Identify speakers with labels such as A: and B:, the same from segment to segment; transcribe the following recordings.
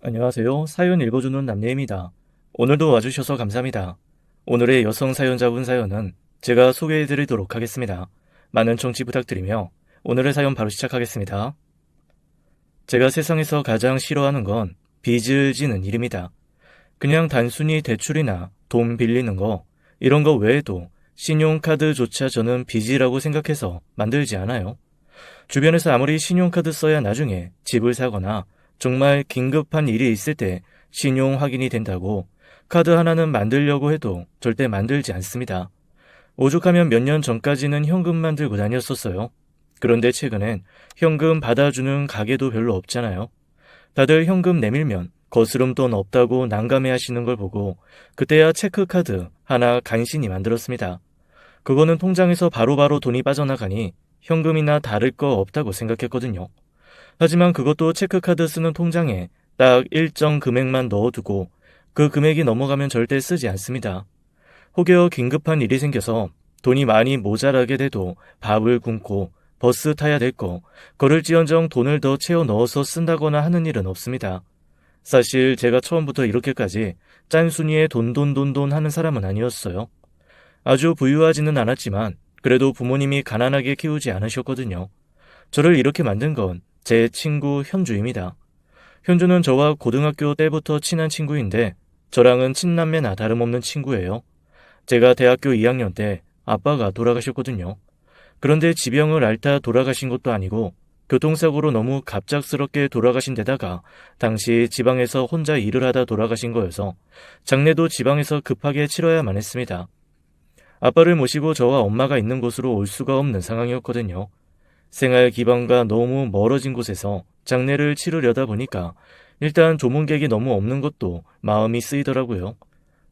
A: 안녕하세요. 사연 읽어주는 남예입니다. 오늘도 와주셔서 감사합니다. 오늘의 여성 사연자분 사연은 제가 소개해드리도록 하겠습니다. 많은 청취 부탁드리며 오늘의 사연 바로 시작하겠습니다. 제가 세상에서 가장 싫어하는 건 빚을 지는 일입니다. 그냥 단순히 대출이나 돈 빌리는 거, 이런 거 외에도 신용카드조차 저는 빚이라고 생각해서 만들지 않아요. 주변에서 아무리 신용카드 써야 나중에 집을 사거나 정말 긴급한 일이 있을 때 신용 확인이 된다고 카드 하나는 만들려고 해도 절대 만들지 않습니다. 오죽하면 몇 년 전까지는 현금만 들고 다녔었어요. 그런데 최근엔 현금 받아주는 가게도 별로 없잖아요. 다들 현금 내밀면 거스름돈 없다고 난감해 하시는 걸 보고 그때야 체크카드 하나 간신히 만들었습니다. 그거는 통장에서 바로바로 돈이 빠져나가니 현금이나 다를 거 없다고 생각했거든요. 하지만 그것도 체크카드 쓰는 통장에 딱 일정 금액만 넣어두고 그 금액이 넘어가면 절대 쓰지 않습니다. 혹여 긴급한 일이 생겨서 돈이 많이 모자라게 돼도 밥을 굶고 버스 타야 될 거, 그럴지언정 돈을 더 채워 넣어서 쓴다거나 하는 일은 없습니다. 사실 제가 처음부터 이렇게까지 짠순이에 돈돈돈돈 하는 사람은 아니었어요. 아주 부유하지는 않았지만 그래도 부모님이 가난하게 키우지 않으셨거든요. 저를 이렇게 만든 건 제 친구 현주입니다. 현주는 저와 고등학교 때부터 친한 친구인데 저랑은 친남매나 다름없는 친구예요. 제가 대학교 2학년 때 아빠가 돌아가셨거든요. 그런데 지병을 앓다 돌아가신 것도 아니고 교통사고로 너무 갑작스럽게 돌아가신 데다가 당시 지방에서 혼자 일을 하다 돌아가신 거여서 장례도 지방에서 급하게 치러야만 했습니다. 아빠를 모시고 저와 엄마가 있는 곳으로 올 수가 없는 상황이었거든요. 생활 기반과 너무 멀어진 곳에서 장례를 치르려다 보니까 일단 조문객이 너무 없는 것도 마음이 쓰이더라고요.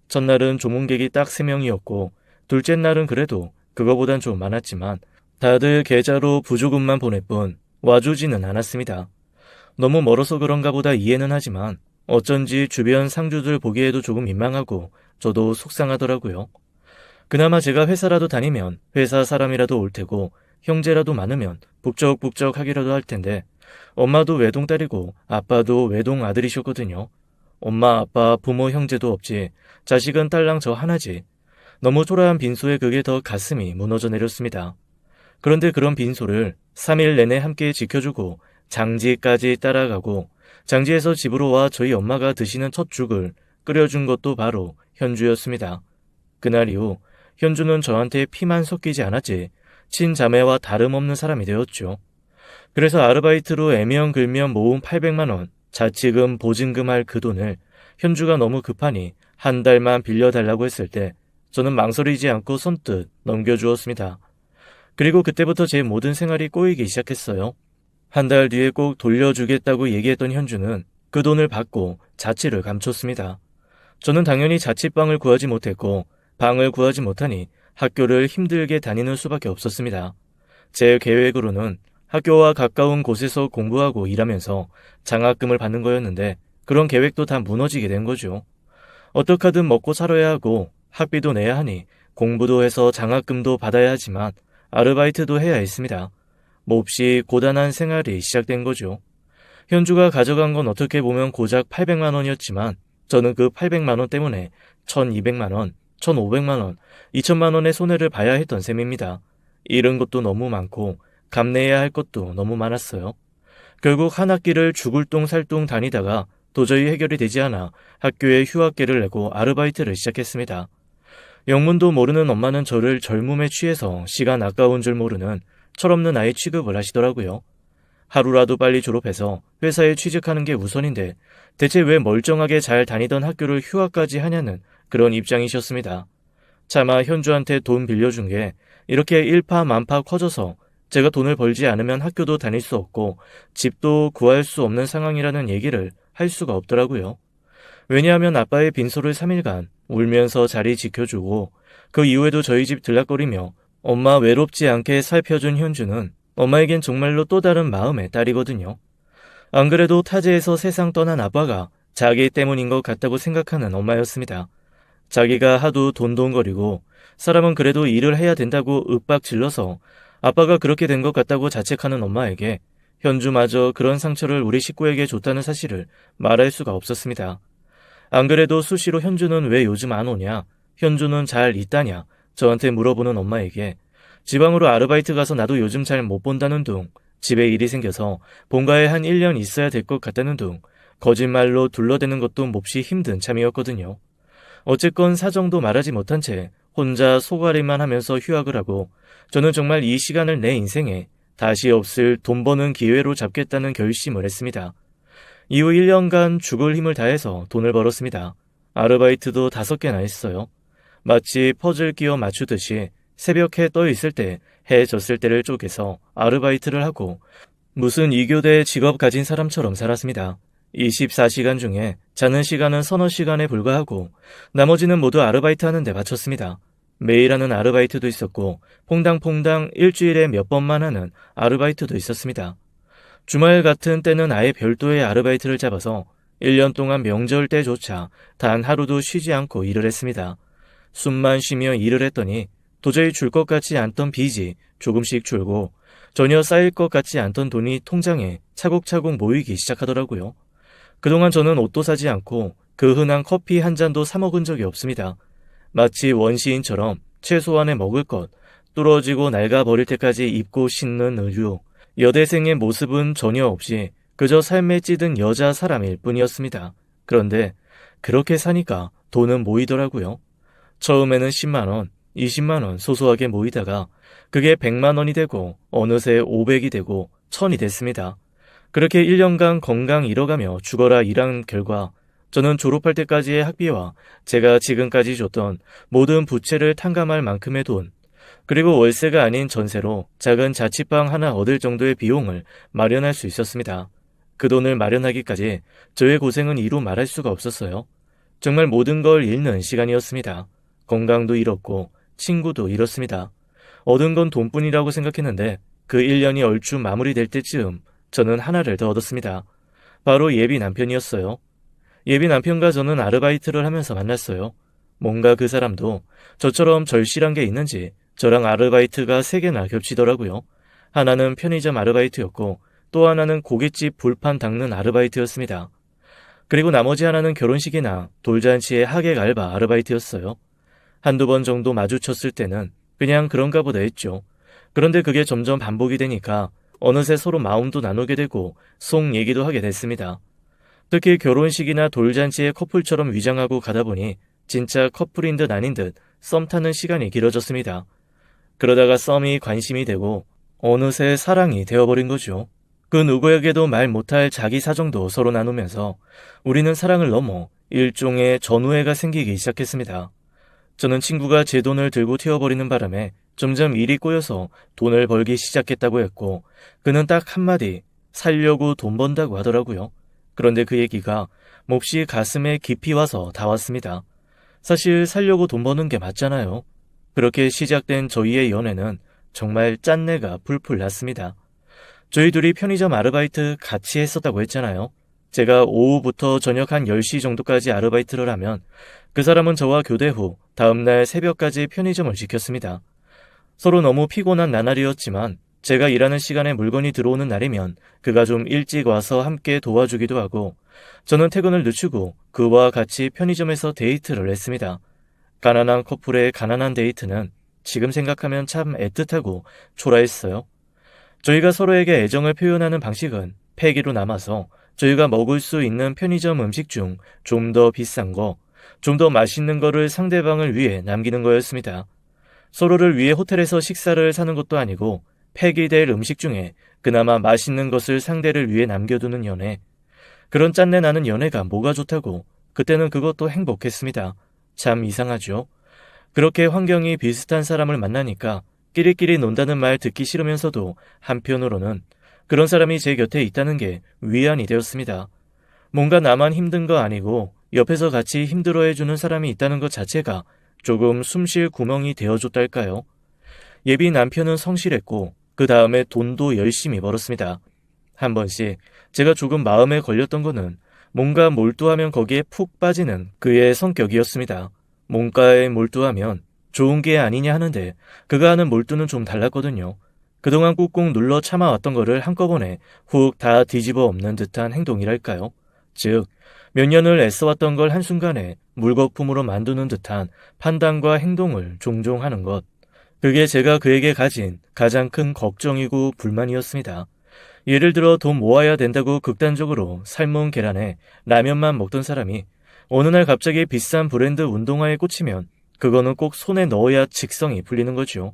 A: 첫날은 조문객이 딱 3명이었고 둘째 날은 그래도 그거보단 좀 많았지만 다들 계좌로 부조금만 보낼 뿐 와주지는 않았습니다. 너무 멀어서 그런가 보다 이해는 하지만 어쩐지 주변 상주들 보기에도 조금 민망하고 저도 속상하더라고요. 그나마 제가 회사라도 다니면 회사 사람이라도 올 테고 형제라도 많으면 북적북적 하기라도 할 텐데 엄마도 외동딸이고 아빠도 외동 아들이셨거든요. 엄마, 아빠, 부모, 형제도 없지. 자식은 딸랑 저 하나지. 너무 초라한 빈소에 그게 더 가슴이 무너져 내렸습니다. 그런데 그런 빈소를 3일 내내 함께 지켜주고 장지까지 따라가고 장지에서 집으로 와 저희 엄마가 드시는 첫 죽을 끓여준 것도 바로 현주였습니다. 그날 이후 현주는 저한테 피만 섞이지 않았지 친자매와 다름없는 사람이 되었죠. 그래서 아르바이트로 애면글면 모은 800만 원, 자치금, 보증금 할 그 돈을 현주가 너무 급하니 한 달만 빌려달라고 했을 때 저는 망설이지 않고 선뜻 넘겨주었습니다. 그리고 그때부터 제 모든 생활이 꼬이기 시작했어요. 한 달 뒤에 꼭 돌려주겠다고 얘기했던 현주는 그 돈을 받고 자취를 감췄습니다. 저는 당연히 자취방을 구하지 못했고 방을 구하지 못하니 학교를 힘들게 다니는 수밖에 없었습니다. 제 계획으로는 학교와 가까운 곳에서 공부하고 일하면서 장학금을 받는 거였는데 그런 계획도 다 무너지게 된 거죠. 어떡하든 먹고 살아야 하고 학비도 내야 하니 공부도 해서 장학금도 받아야 하지만 아르바이트도 해야 했습니다. 몹시 고단한 생활이 시작된 거죠. 현주가 가져간 건 어떻게 보면 고작 800만 원이었지만 저는 그 800만 원 때문에 1200만 원, 1500만 원, 2000만 원의 손해를 봐야 했던 셈입니다. 잃은 것도 너무 많고 갚내야 할 것도 너무 많았어요. 결국 한 학기를 죽을 똥 살 똥 다니다가 도저히 해결이 되지 않아 학교에 휴학계를 내고 아르바이트를 시작했습니다. 영문도 모르는 엄마는 저를 젊음에 취해서 시간 아까운 줄 모르는 철없는 아이 취급을 하시더라고요. 하루라도 빨리 졸업해서 회사에 취직하는 게 우선인데 대체 왜 멀쩡하게 잘 다니던 학교를 휴학까지 하냐는 그런 입장이셨습니다. 차마 현주한테 돈 빌려준 게 이렇게 일파만파 커져서 제가 돈을 벌지 않으면 학교도 다닐 수 없고 집도 구할 수 없는 상황이라는 얘기를 할 수가 없더라고요. 왜냐하면 아빠의 빈소를 3일간 울면서 자리 지켜주고 그 이후에도 저희 집 들락거리며 엄마 외롭지 않게 살펴준 현주는 엄마에겐 정말로 또 다른 마음의 딸이거든요. 안 그래도 타지에서 세상 떠난 아빠가 자기 때문인 것 같다고 생각하는 엄마였습니다. 자기가 하도 돈돈거리고 사람은 그래도 일을 해야 된다고 윽박 질러서 아빠가 그렇게 된 것 같다고 자책하는 엄마에게 현주마저 그런 상처를 우리 식구에게 줬다는 사실을 말할 수가 없었습니다. 안 그래도 수시로 현주는 왜 요즘 안 오냐, 현주는 잘 있다냐 저한테 물어보는 엄마에게 지방으로 아르바이트 가서 나도 요즘 잘 못 본다는 둥, 집에 일이 생겨서 본가에 한 1년 있어야 될 것 같다는 둥, 거짓말로 둘러대는 것도 몹시 힘든 참이었거든요. 어쨌건 사정도 말하지 못한 채 혼자 소가리만 하면서 휴학을 하고 저는 정말 이 시간을 내 인생에 다시 없을 돈 버는 기회로 잡겠다는 결심을 했습니다. 이후 1년간 죽을 힘을 다해서 돈을 벌었습니다. 아르바이트도 5개나 했어요. 마치 퍼즐 끼워 맞추듯이 새벽 해 떠 있을 때 해 졌을 때를 쪼개서 아르바이트를 하고 무슨 2교대 직업 가진 사람처럼 살았습니다. 24시간 중에 자는 시간은 서너 시간에 불과하고 나머지는 모두 아르바이트 하는 데 바쳤습니다. 매일 하는 아르바이트도 있었고 퐁당퐁당 일주일에 몇 번만 하는 아르바이트도 있었습니다. 주말 같은 때는 아예 별도의 아르바이트를 잡아서 1년 동안 명절 때조차 단 하루도 쉬지 않고 일을 했습니다. 숨만 쉬며 일을 했더니 도저히 줄 것 같지 않던 빚이 조금씩 줄고 전혀 쌓일 것 같지 않던 돈이 통장에 차곡차곡 모이기 시작하더라고요. 그동안 저는 옷도 사지 않고 그 흔한 커피 한 잔도 사 먹은 적이 없습니다. 마치 원시인처럼 최소한의 먹을 것, 뚫어지고 낡아버릴 때까지 입고 신는 의류, 여대생의 모습은 전혀 없이 그저 삶에 찌든 여자 사람일 뿐이었습니다. 그런데 그렇게 사니까 돈은 모이더라고요. 처음에는 10만원, 20만원 소소하게 모이다가 그게 100만원이 되고 어느새 500이 되고 1000이 됐습니다. 그렇게 1년간 건강 잃어가며 죽어라 일한 결과 저는 졸업할 때까지의 학비와 제가 지금까지 줬던 모든 부채를 탕감할 만큼의 돈, 그리고 월세가 아닌 전세로 작은 자취방 하나 얻을 정도의 비용을 마련할 수 있었습니다. 그 돈을 마련하기까지 저의 고생은 이루 말할 수가 없었어요. 정말 모든 걸 잃는 시간이었습니다. 건강도 잃었고 친구도 잃었습니다. 얻은 건 돈뿐이라고 생각했는데 그 1년이 얼추 마무리될 때쯤 저는 하나를 더 얻었습니다. 바로 예비 남편이었어요. 예비 남편과 저는 아르바이트를 하면서 만났어요. 뭔가 그 사람도 저처럼 절실한 게 있는지 저랑 아르바이트가 3개나 겹치더라고요. 하나는 편의점 아르바이트였고 또 하나는 고깃집 불판 닦는 아르바이트였습니다. 그리고 나머지 하나는 결혼식이나 돌잔치의 하객 알바 아르바이트였어요. 한두 번 정도 마주쳤을 때는 그냥 그런가 보다 했죠. 그런데 그게 점점 반복이 되니까 어느새 서로 마음도 나누게 되고 속 얘기도 하게 됐습니다. 특히 결혼식이나 돌잔치의 커플처럼 위장하고 가다 보니 진짜 커플인 듯 아닌 듯 썸 타는 시간이 길어졌습니다. 그러다가 썸이 관심이 되고 어느새 사랑이 되어버린 거죠. 그 누구에게도 말 못할 자기 사정도 서로 나누면서 우리는 사랑을 넘어 일종의 전우애가 생기기 시작했습니다. 저는 친구가 제 돈을 들고 튀어버리는 바람에 점점 일이 꼬여서 돈을 벌기 시작했다고 했고 그는 딱 한마디 살려고 돈 번다고 하더라고요. 그런데 그 얘기가 몹시 가슴에 깊이 와서 닿았습니다. 사실 살려고 돈 버는 게 맞잖아요. 그렇게 시작된 저희의 연애는 정말 짠내가 풀풀 났습니다. 저희 둘이 편의점 아르바이트 같이 했었다고 했잖아요. 제가 오후부터 저녁 한 10시 정도까지 아르바이트를 하면 그 사람은 저와 교대 후 다음날 새벽까지 편의점을 지켰습니다. 서로 너무 피곤한 나날이었지만 제가 일하는 시간에 물건이 들어오는 날이면 그가 좀 일찍 와서 함께 도와주기도 하고 저는 퇴근을 늦추고 그와 같이 편의점에서 데이트를 했습니다. 가난한 커플의 가난한 데이트는 지금 생각하면 참 애틋하고 초라했어요. 저희가 서로에게 애정을 표현하는 방식은 폐기로 남아서 저희가 먹을 수 있는 편의점 음식 중 좀 더 비싼 거, 좀 더 맛있는 거를 상대방을 위해 남기는 거였습니다. 서로를 위해 호텔에서 식사를 사는 것도 아니고 폐기될 음식 중에 그나마 맛있는 것을 상대를 위해 남겨두는 연애. 그런 짠내 나는 연애가 뭐가 좋다고 그때는 그것도 행복했습니다. 참 이상하죠. 그렇게 환경이 비슷한 사람을 만나니까 끼리끼리 논다는 말 듣기 싫으면서도 한편으로는 그런 사람이 제 곁에 있다는 게 위안이 되었습니다. 뭔가 나만 힘든 거 아니고 옆에서 같이 힘들어해주는 사람이 있다는 것 자체가 조금 숨쉴 구멍이 되어줬달까요? 예비 남편은 성실했고 그 다음에 돈도 열심히 벌었습니다. 한 번씩 제가 조금 마음에 걸렸던 거는 뭔가 몰두하면 거기에 푹 빠지는 그의 성격이었습니다. 뭔가에 몰두하면 좋은 게 아니냐 하는데 그가 하는 몰두는 좀 달랐거든요. 그동안 꾹꾹 눌러 참아왔던 거를 한꺼번에 훅 다 뒤집어 엎는 듯한 행동이랄까요? 즉, 몇 년을 애써왔던 걸 한순간에 물거품으로 만드는 듯한 판단과 행동을 종종 하는 것. 그게 제가 그에게 가진 가장 큰 걱정이고 불만이었습니다. 예를 들어 돈 모아야 된다고 극단적으로 삶은 계란에 라면만 먹던 사람이 어느 날 갑자기 비싼 브랜드 운동화에 꽂히면 그거는 꼭 손에 넣어야 직성이 풀리는 거죠.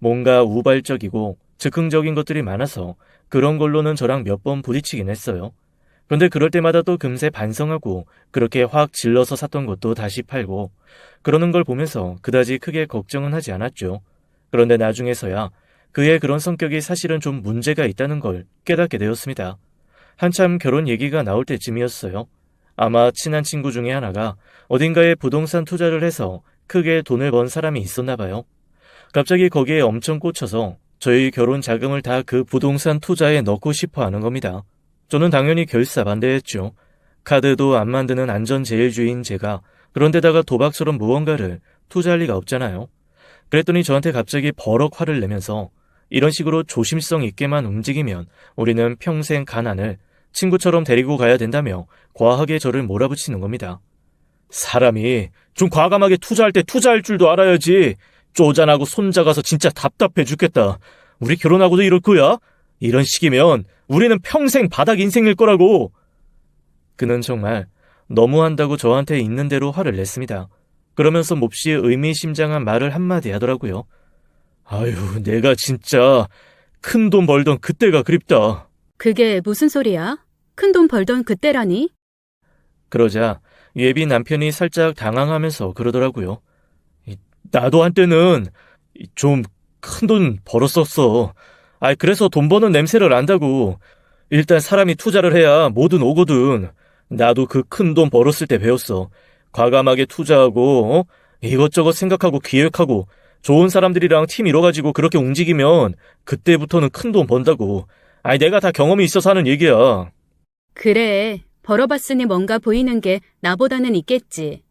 A: 뭔가 우발적이고 즉흥적인 것들이 많아서 그런 걸로는 저랑 몇 번 부딪히긴 했어요. 그런데 그럴 때마다 또 금세 반성하고 그렇게 확 질러서 샀던 것도 다시 팔고 그러는 걸 보면서 그다지 크게 걱정은 하지 않았죠. 그런데 나중에서야 그의 그런 성격이 사실은 좀 문제가 있다는 걸 깨닫게 되었습니다. 한참 결혼 얘기가 나올 때쯤이었어요. 아마 친한 친구 중에 하나가 어딘가에 부동산 투자를 해서 크게 돈을 번 사람이 있었나 봐요. 갑자기 거기에 엄청 꽂혀서 저희 결혼 자금을 다 그 부동산 투자에 넣고 싶어 하는 겁니다. 저는 당연히 결사반대했죠. 카드도 안 만드는 안전제일주의인 제가 그런데다가 도박처럼 무언가를 투자할 리가 없잖아요. 그랬더니 저한테 갑자기 버럭 화를 내면서 이런 식으로 조심성 있게만 움직이면 우리는 평생 가난을 친구처럼 데리고 가야 된다며 과하게 저를 몰아붙이는 겁니다. 사람이 좀 과감하게 투자할 때 투자할 줄도 알아야지. 쪼잔하고 손작아서 진짜 답답해 죽겠다. 우리 결혼하고도 이럴 거야? 이런 식이면 우리는 평생 바닥 인생일 거라고. 그는 정말 너무한다고 저한테 있는 대로 화를 냈습니다. 그러면서 몹시 의미심장한 말을 한마디 하더라고요. 아유, 내가 진짜 큰 돈 벌던 그때가 그립다.
B: 그게 무슨 소리야? 큰 돈 벌던 그때라니?
A: 그러자 예비 남편이 살짝 당황하면서 그러더라고요. 나도 한때는 좀 큰 돈 벌었었어. 그래서 돈 버는 냄새를 안다고. 일단 사람이 투자를 해야 뭐든 오거든. 나도 그 큰 돈 벌었을 때 배웠어. 과감하게 투자하고 이것저것 생각하고 기획하고 좋은 사람들이랑 팀 이뤄가지고 그렇게 움직이면 그때부터는 큰 돈 번다고. 내가 다 경험이 있어서 하는 얘기야.
B: 그래, 벌어봤으니 뭔가 보이는 게 나보다는 있겠지.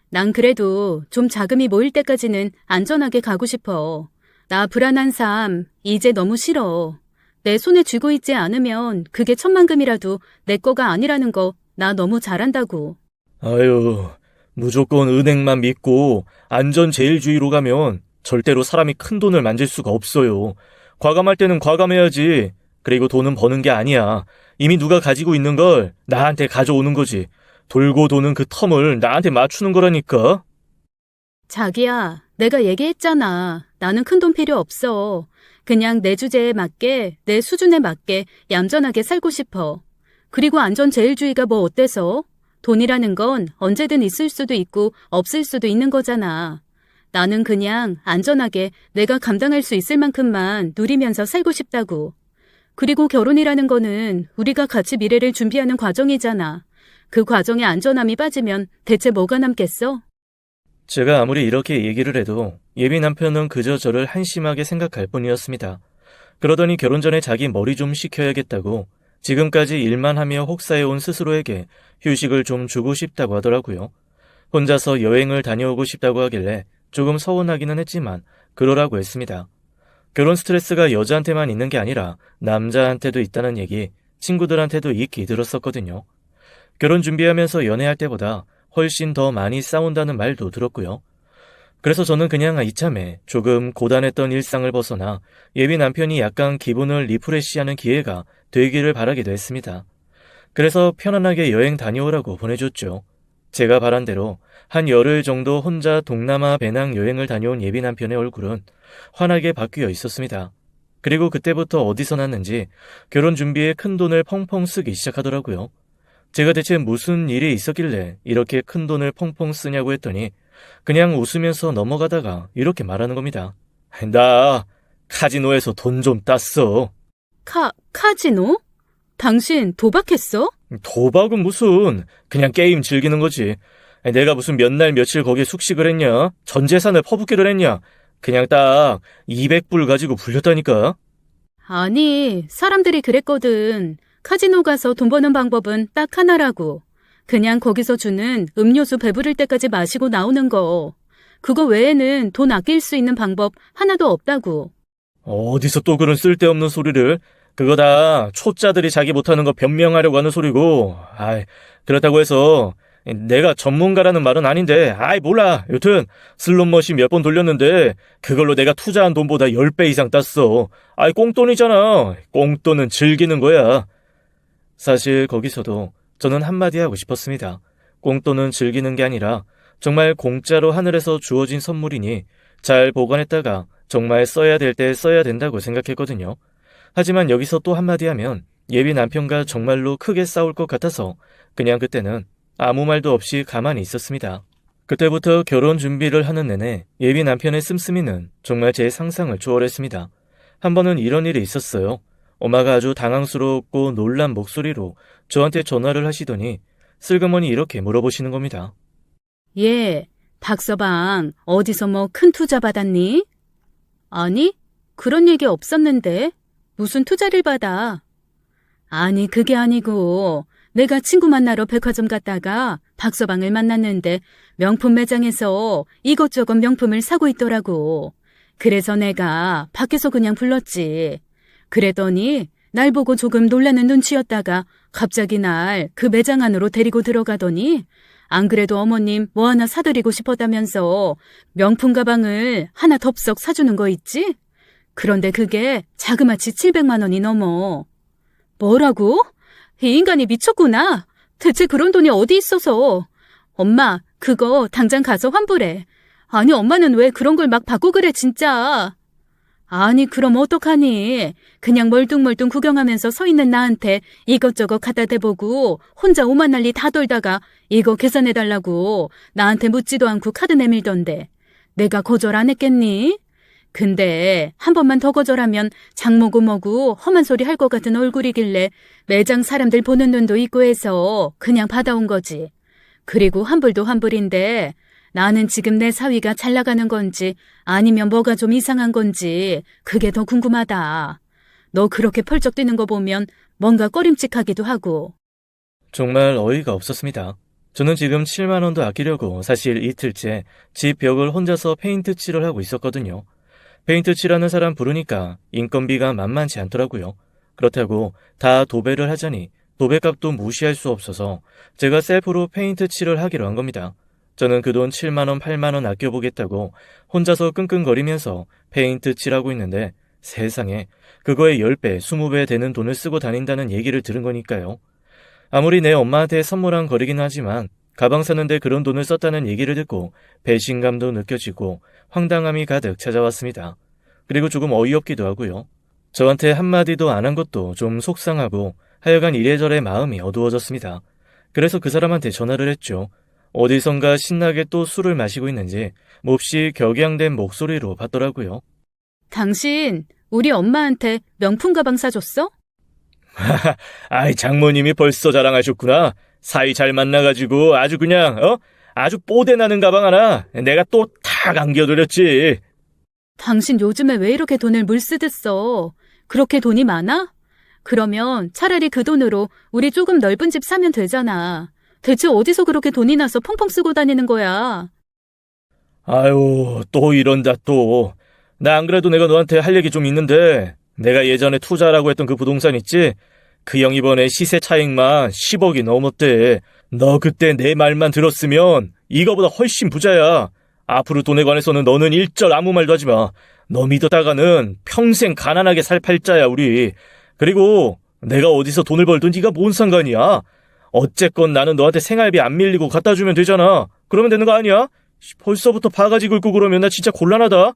B: 난 그래도 좀 자금이 모일 때까지는 안전하게 가고 싶어. 나 불안한 삶 이제 너무 싫어. 내 손에 쥐고 있지 않으면 그게 천만금이라도 내 거가 아니라는 거 나 너무 잘 안다고.
A: 아유, 무조건 은행만 믿고 안전제일주의로 가면 절대로 사람이 큰 돈을 만질 수가 없어요. 과감할 때는 과감해야지. 그리고 돈은 버는 게 아니야. 이미 누가 가지고 있는 걸 나한테 가져오는 거지. 돌고 도는 그 텀을 나한테 맞추는 거라니까.
B: 자기야, 내가 얘기했잖아. 나는 큰 돈 필요 없어. 그냥 내 주제에 맞게, 내 수준에 맞게 얌전하게 살고 싶어. 그리고 안전제일주의가 뭐 어때서? 돈이라는 건 언제든 있을 수도 있고 없을 수도 있는 거잖아. 나는 그냥 안전하게 내가 감당할 수 있을 만큼만 누리면서 살고 싶다고. 그리고 결혼이라는 거는 우리가 같이 미래를 준비하는 과정이잖아. 그 과정에 안전함이 빠지면 대체 뭐가 남겠어?
A: 제가 아무리 이렇게 얘기를 해도 예비 남편은 그저 저를 한심하게 생각할 뿐이었습니다. 그러더니 결혼 전에 자기 머리 좀 식혀야겠다고 지금까지 일만 하며 혹사해온 스스로에게 휴식을 좀 주고 싶다고 하더라고요. 혼자서 여행을 다녀오고 싶다고 하길래 조금 서운하기는 했지만 그러라고 했습니다. 결혼 스트레스가 여자한테만 있는 게 아니라 남자한테도 있다는 얘기 친구들한테도 익히 들었었거든요. 결혼 준비하면서 연애할 때보다 훨씬 더 많이 싸운다는 말도 들었고요. 그래서 저는 그냥 이참에 조금 고단했던 일상을 벗어나 예비 남편이 약간 기분을 리프레시하는 기회가 되기를 바라기도 했습니다. 그래서 편안하게 여행 다녀오라고 보내줬죠. 제가 바란 대로 한 열흘 정도 혼자 동남아 배낭 여행을 다녀온 예비 남편의 얼굴은 환하게 바뀌어 있었습니다. 그리고 그때부터 어디서 났는지 결혼 준비에 큰 돈을 펑펑 쓰기 시작하더라고요. 제가 대체 무슨 일이 있었길래 이렇게 큰 돈을 펑펑 쓰냐고 했더니 그냥 웃으면서 넘어가다가 이렇게 말하는 겁니다. 나 카지노에서 돈 좀 땄어.
B: 카지노? 당신 도박했어?
A: 도박은 무슨, 그냥 게임 즐기는 거지. 내가 무슨 몇 날 며칠 거기에 숙식을 했냐? 전 재산을 퍼붓기를 했냐? 그냥 딱 200불 가지고 불렸다니까.
B: 아니, 사람들이 그랬거든. 카지노 가서 돈 버는 방법은 딱 하나라고. 그냥 거기서 주는 음료수 배부를 때까지 마시고 나오는 거. 그거 외에는 돈 아낄 수 있는 방법 하나도 없다고.
A: 어디서 또 그런 쓸데없는 소리를. 그거 다 초짜들이 자기 못하는 거 변명하려고 하는 소리고. 그렇다고 해서 내가 전문가라는 말은 아닌데, 몰라. 여튼 슬롯머신 몇 번 돌렸는데 그걸로 내가 투자한 돈보다 10배 이상 땄어. 꽁돈이잖아. 꽁돈은 즐기는 거야. 사실 거기서도 저는 한마디 하고 싶었습니다. 꽁돈은 즐기는 게 아니라 정말 공짜로 하늘에서 주어진 선물이니 잘 보관했다가 정말 써야 될 때 써야 된다고 생각했거든요. 하지만 여기서 또 한마디 하면 예비 남편과 정말로 크게 싸울 것 같아서 그냥 그때는 아무 말도 없이 가만히 있었습니다. 그때부터 결혼 준비를 하는 내내 예비 남편의 씀씀이는 정말 제 상상을 초월했습니다. 한 번은 이런 일이 있었어요. 엄마가 아주 당황스럽고 놀란 목소리로 저한테 전화를 하시더니 슬그머니 이렇게 물어보시는 겁니다.
B: 예, 박서방, 어디서 뭐 큰 투자 받았니? 아니, 그런 얘기 없었는데. 무슨 투자를 받아? 아니, 그게 아니고 내가 친구 만나러 백화점 갔다가 박서방을 만났는데 명품 매장에서 이것저것 명품을 사고 있더라고. 그래서 내가 밖에서 그냥 불렀지. 그랬더니 날 보고 조금 놀라는 눈치였다가 갑자기 날 그 매장 안으로 데리고 들어가더니 안 그래도 어머님 뭐 하나 사드리고 싶었다면서 명품 가방을 하나 덥석 사주는 거 있지? 그런데 그게 자그마치 700만 원이 넘어. 뭐라고? 이 인간이 미쳤구나. 대체 그런 돈이 어디 있어서. 엄마, 그거 당장 가서 환불해. 아니, 엄마는 왜 그런 걸 막 받고 그래, 진짜. 아니, 그럼 어떡하니? 그냥 멀뚱멀뚱 구경하면서 서 있는 나한테 이것저것 갖다 대보고 혼자 오만 난리 다 돌다가 이거 계산해달라고 나한테 묻지도 않고 카드 내밀던데. 내가 거절 안 했겠니? 근데 한 번만 더 거절하면 장모고 뭐고 험한 소리 할 것 같은 얼굴이길래 매장 사람들 보는 눈도 있고 해서 그냥 받아온 거지. 그리고 환불도 환불인데 나는 지금 내 사위가 잘 나가는 건지 아니면 뭐가 좀 이상한 건지 그게 더 궁금하다. 너 그렇게 펄쩍 뛰는 거 보면 뭔가 꺼림칙하기도 하고.
A: 정말 어이가 없었습니다. 저는 지금 7만 원도 아끼려고 사실 이틀째 집 벽을 혼자서 페인트 칠을 하고 있었거든요. 페인트 칠하는 사람 부르니까 인건비가 만만치 않더라고요. 그렇다고 다 도배를 하자니 도배값도 무시할 수 없어서 제가 셀프로 페인트 칠을 하기로 한 겁니다. 저는 그 돈 7만 원, 8만 원 아껴보겠다고 혼자서 끙끙거리면서 페인트 칠하고 있는데 세상에 그거에 10배, 20배 되는 돈을 쓰고 다닌다는 얘기를 들은 거니까요. 아무리 내 엄마한테 선물한 거리긴 하지만 가방 사는데 그런 돈을 썼다는 얘기를 듣고 배신감도 느껴지고 황당함이 가득 찾아왔습니다. 그리고 조금 어이없기도 하고요. 저한테 한마디도 안 한 것도 좀 속상하고 하여간 이래저래 마음이 어두워졌습니다. 그래서 그 사람한테 전화를 했죠. 어디선가 신나게 또 술을 마시고 있는지 몹시 격양된 목소리로 받더라고요.
B: 당신 우리 엄마한테 명품 가방 사줬어?
A: 장모님이 벌써 자랑하셨구나. 사이 잘 만나가지고 아주 그냥 아주 뽀대나는 가방 하나 내가 또 탁 안겨드렸지.
B: 당신 요즘에 왜 이렇게 돈을 물쓰듯 써? 그렇게 돈이 많아? 그러면 차라리 그 돈으로 우리 조금 넓은 집 사면 되잖아. 대체 어디서 그렇게 돈이 나서 펑펑 쓰고 다니는 거야?
A: 아유, 또 이런다 또. 나 안 그래도 내가 너한테 할 얘기 좀 있는데 내가 예전에 투자라고 했던 그 부동산 있지? 그 형 이번에 시세 차익만 10억이 넘었대. 너 그때 내 말만 들었으면 이거보다 훨씬 부자야. 앞으로 돈에 관해서는 너는 일절 아무 말도 하지 마. 너 믿었다가는 평생 가난하게 살 팔자야 우리. 그리고 내가 어디서 돈을 벌든 네가 뭔 상관이야. 어쨌건 나는 너한테 생활비 안 밀리고 갖다 주면 되잖아. 그러면 되는 거 아니야? 벌써부터 바가지 긁고 그러면 나 진짜 곤란하다.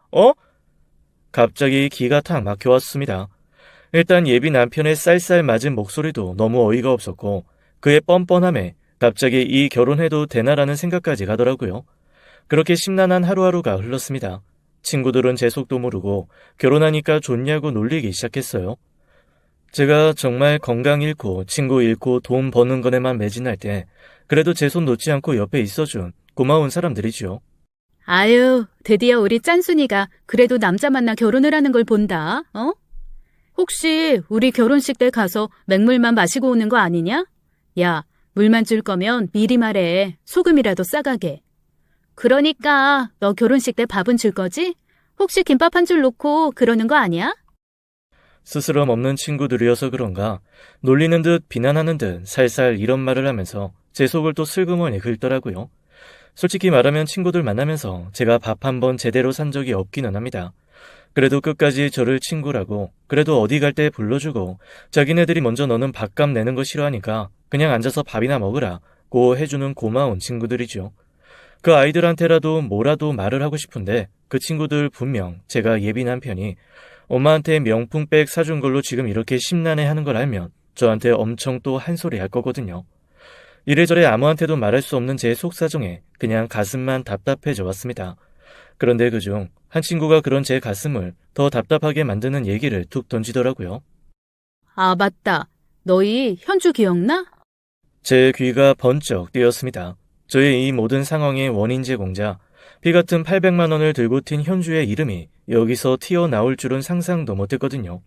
A: 갑자기 기가 탁 막혀왔습니다. 일단 예비 남편의 쌀쌀 맞은 목소리도 너무 어이가 없었고 그의 뻔뻔함에 갑자기 이 결혼해도 되나라는 생각까지 가더라고요. 그렇게 심란한 하루하루가 흘렀습니다. 친구들은 제 속도 모르고 결혼하니까 좋냐고 놀리기 시작했어요. 제가 정말 건강 잃고 친구 잃고 돈 버는 거에만 매진할 때 그래도 제 손 놓지 않고 옆에 있어준 고마운 사람들이죠.
B: 아유, 드디어 우리 짠순이가 그래도 남자 만나 결혼을 하는 걸 본다. 혹시 우리 결혼식 때 가서 맹물만 마시고 오는 거 아니냐? 야, 물만 줄 거면 미리 말해. 소금이라도 싸가게. 그러니까 너 결혼식 때 밥은 줄 거지? 혹시 김밥 한 줄 놓고 그러는 거 아니야?
A: 스스럼 없는 친구들이어서 그런가 놀리는 듯 비난하는 듯 살살 이런 말을 하면서 제 속을 또 슬그머니 긁더라고요. 솔직히 말하면 친구들 만나면서 제가 밥 한 번 제대로 산 적이 없기는 합니다. 그래도 끝까지 저를 친구라고, 그래도 어디 갈 때 불러주고 자기네들이 먼저 너는 밥값 내는 거 싫어하니까 그냥 앉아서 밥이나 먹으라고 해주는 고마운 친구들이죠. 그 아이들한테라도 뭐라도 말을 하고 싶은데 그 친구들 분명 제가 예빈한 편이 엄마한테 명품백 사준 걸로 지금 이렇게 심란해하는 걸 알면 저한테 엄청 또 한 소리 할 거거든요. 이래저래 아무한테도 말할 수 없는 제 속사정에 그냥 가슴만 답답해져 왔습니다. 그런데 그중 한 친구가 그런 제 가슴을 더 답답하게 만드는 얘기를 툭 던지더라고요.
B: 아, 맞다. 너희 현주 기억나?
A: 제 귀가 번쩍 뜨였습니다. 저의 이 모든 상황의 원인 제공자, 피 같은 800만 원을 들고 튄 현주의 이름이 여기서 튀어나올 줄은 상상도 못했거든요.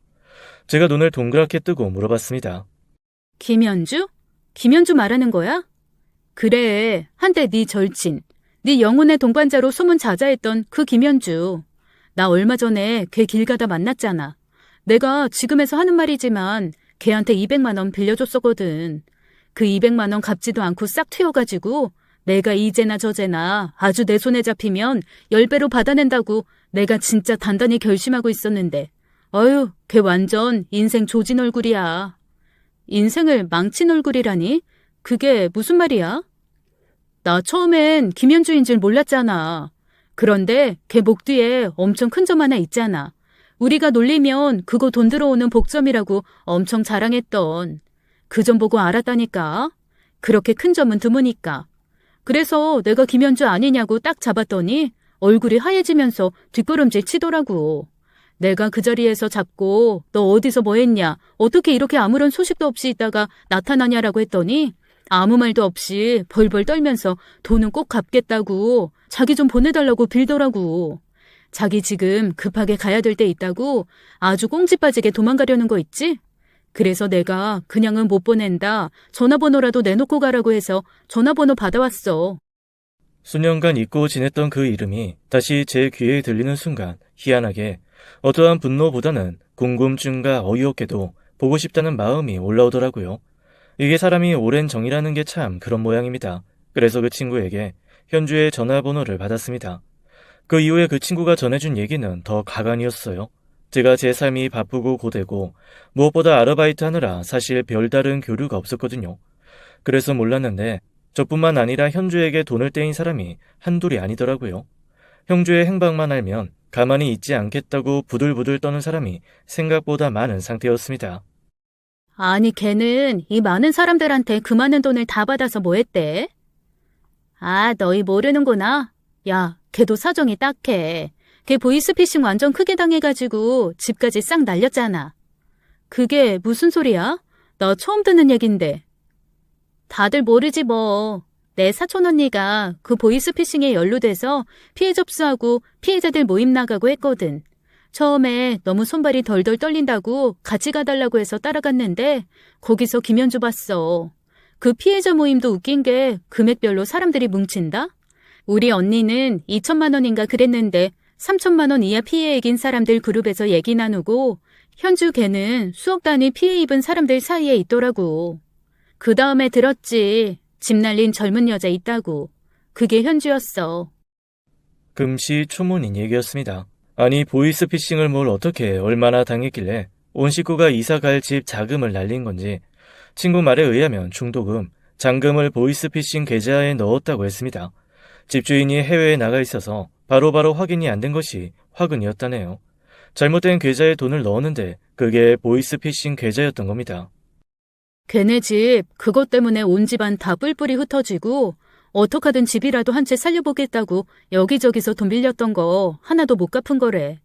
A: 제가 눈을 동그랗게 뜨고 물어봤습니다.
B: 김현주? 김현주 말하는 거야? 그래, 한때 네 절친, 네 영혼의 동반자로 소문 자자했던 그 김현주. 나 얼마 전에 걔 길 가다 만났잖아. 내가 지금에서 하는 말이지만 걔한테 200만 원 빌려줬었거든. 그 200만 원 갚지도 않고 싹 튀어가지고 내가 이제나 저제나 아주 내 손에 잡히면 10배로 받아낸다고 내가 진짜 단단히 결심하고 있었는데 어휴, 걔 완전 인생 조진 얼굴이야. 인생을 망친 얼굴이라니? 그게 무슨 말이야? 나 처음엔 김현주인 줄 몰랐잖아. 그런데 걔 목 뒤에 엄청 큰 점 하나 있잖아. 우리가 놀리면 그거 돈 들어오는 복점이라고 엄청 자랑했던. 그 점 보고 알았다니까. 그렇게 큰 점은 드무니까. 그래서 내가 김현주 아니냐고 딱 잡았더니 얼굴이 하얘지면서 뒷걸음질 치더라고. 내가 그 자리에서 잡고 너 어디서 뭐 했냐, 어떻게 이렇게 아무런 소식도 없이 있다가 나타나냐라고 했더니 아무 말도 없이 벌벌 떨면서 돈은 꼭 갚겠다고 자기 좀 보내달라고 빌더라고. 자기 지금 급하게 가야 될 때 있다고 아주 꽁지 빠지게 도망가려는 거 있지? 그래서 내가 그냥은 못 보낸다, 전화번호라도 내놓고 가라고 해서 전화번호 받아왔어.
A: 수년간 잊고 지냈던 그 이름이 다시 제 귀에 들리는 순간 희한하게 어떠한 분노보다는 궁금증과 어이없게도 보고 싶다는 마음이 올라오더라고요. 이게 사람이 오랜 정이라는 게 참 그런 모양입니다. 그래서 그 친구에게 현주의 전화번호를 받았습니다. 그 이후에 그 친구가 전해준 얘기는 더 가관이었어요. 제가 제 삶이 바쁘고 고되고 무엇보다 아르바이트 하느라 사실 별다른 교류가 없었거든요. 그래서 몰랐는데 저뿐만 아니라 현주에게 돈을 떼인 사람이 한둘이 아니더라고요. 현주의 행방만 알면 가만히 있지 않겠다고 부들부들 떠는 사람이 생각보다 많은 상태였습니다.
B: 아니, 걔는 이 많은 사람들한테 그 많은 돈을 다 받아서 뭐 했대? 아, 너희 모르는구나. 야, 걔도 사정이 딱해. 걔 보이스피싱 완전 크게 당해가지고 집까지 싹 날렸잖아. 그게 무슨 소리야? 나 처음 듣는 얘긴데. 다들 모르지 뭐. 내 사촌 언니가 그 보이스피싱에 연루돼서 피해 접수하고 피해자들 모임 나가고 했거든. 처음에 너무 손발이 덜덜 떨린다고 같이 가달라고 해서 따라갔는데 거기서 김현주 봤어. 그 피해자 모임도 웃긴 게 금액별로 사람들이 뭉친다? 우리 언니는 2천만 원인가 그랬는데 3천만 원 이하 피해액인 사람들 그룹에서 얘기 나누고 현주 걔는 수억 단위 피해 입은 사람들 사이에 있더라고. 그 다음에 들었지. 집 날린 젊은 여자 있다고. 그게 현주였어.
A: 금시초문인 얘기였습니다. 아니 보이스피싱을 뭘 어떻게 얼마나 당했길래 온 식구가 이사갈 집 자금을 날린 건지. 친구 말에 의하면 중도금, 잔금을 보이스피싱 계좌에 넣었다고 했습니다. 집주인이 해외에 나가 있어서 바로바로 확인이 안 된 것이 화근이었다네요. 잘못된 계좌에 돈을 넣었는데 그게 보이스피싱 계좌였던 겁니다.
B: 걔네 집 그것 때문에 온 집안 다 뿔뿔이 흩어지고 어떡하든 집이라도 한 채 살려보겠다고 여기저기서 돈 빌렸던 거 하나도 못 갚은 거래.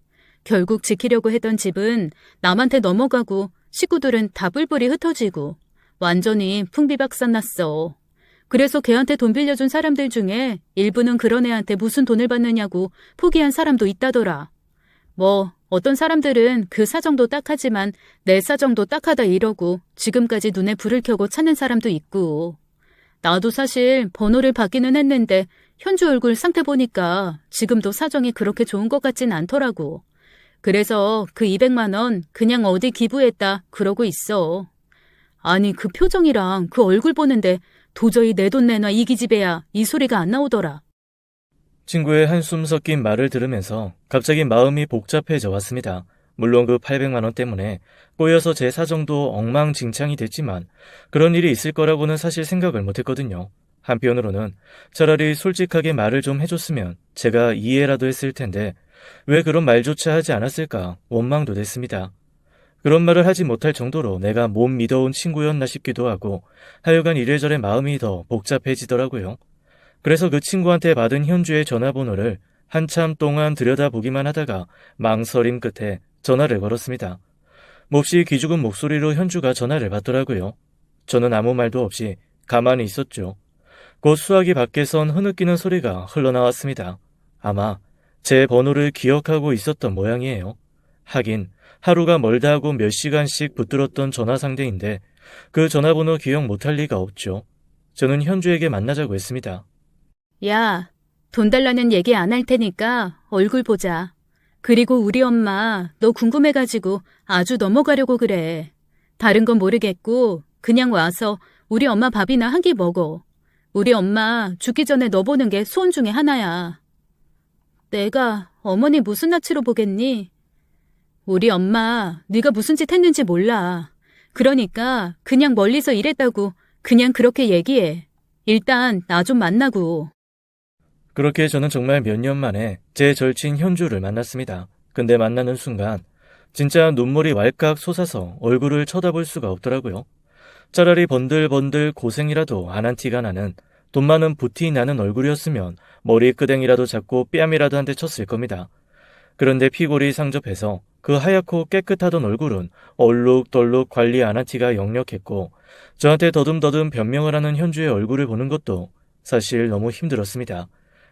B: 결국 지키려고 했던 집은 남한테 넘어가고 식구들은 다 뿔뿔이 흩어지고 완전히 풍비박산 났어. 그래서 걔한테 돈 빌려준 사람들 중에 일부는 그런 애한테 무슨 돈을 받느냐고 포기한 사람도 있다더라. 뭐 어떤 사람들은 그 사정도 딱하지만 내 사정도 딱하다 이러고 지금까지 눈에 불을 켜고 찾는 사람도 있고. 나도 사실 번호를 받기는 했는데 현주 얼굴 상태 보니까 지금도 사정이 그렇게 좋은 것 같진 않더라고. 그래서 그 200만 원 그냥 어디 기부했다 그러고 있어. 아니 그 표정이랑 그 얼굴 보는데 도저히 내 돈 내놔 이 기집애야 이 소리가 안 나오더라.
A: 친구의 한숨 섞인 말을 들으면서 갑자기 마음이 복잡해져 왔습니다. 물론 그 800만 원 때문에 꼬여서 제 사정도 엉망진창이 됐지만 그런 일이 있을 거라고는 사실 생각을 못했거든요. 한편으로는 차라리 솔직하게 말을 좀 해줬으면 제가 이해라도 했을 텐데 왜 그런 말조차 하지 않았을까 원망도 됐습니다. 그런 말을 하지 못할 정도로 내가 못 믿어온 친구였나 싶기도 하고 하여간 이래저래 마음이 더 복잡해지더라고요. 그래서 그 친구한테 받은 현주의 전화번호를 한참 동안 들여다보기만 하다가 망설임 끝에 전화를 걸었습니다. 몹시 기죽은 목소리로 현주가 전화를 받더라고요. 저는 아무 말도 없이 가만히 있었죠. 곧 수화기 밖에선 흐느끼는 소리가 흘러나왔습니다. 아마 제 번호를 기억하고 있었던 모양이에요. 하긴 하루가 멀다 하고 몇 시간씩 붙들었던 전화 상대인데 그 전화번호 기억 못할 리가 없죠. 저는 현주에게 만나자고 했습니다.
B: 야, 돈 달라는 얘기 안 할 테니까 얼굴 보자. 그리고 우리 엄마 너 궁금해가지고 아주 넘어가려고 그래. 다른 건 모르겠고 그냥 와서 우리 엄마 밥이나 한 끼 먹어. 우리 엄마 죽기 전에 너 보는 게 소원 중에 하나야. 내가 어머니 무슨 낯으로 보겠니? 우리 엄마 네가 무슨 짓 했는지 몰라. 그러니까 그냥 멀리서 일했다고 그냥 그렇게 얘기해. 일단 나 좀 만나고.
A: 그렇게 저는 정말 몇 년 만에 제 절친 현주를 만났습니다. 근데 만나는 순간 진짜 눈물이 왈칵 솟아서 얼굴을 쳐다볼 수가 없더라고요. 차라리 번들번들 고생이라도 안 한 티가 나는 돈 많은 부티 나는 얼굴이었으면 머리끄댕이라도 잡고 뺨이라도 한 대 쳤을 겁니다. 그런데 피골이 상접해서 그 하얗고 깨끗하던 얼굴은 얼룩덜룩 관리 안 한 티가 역력했고 저한테 더듬더듬 변명을 하는 현주의 얼굴을 보는 것도 사실 너무 힘들었습니다.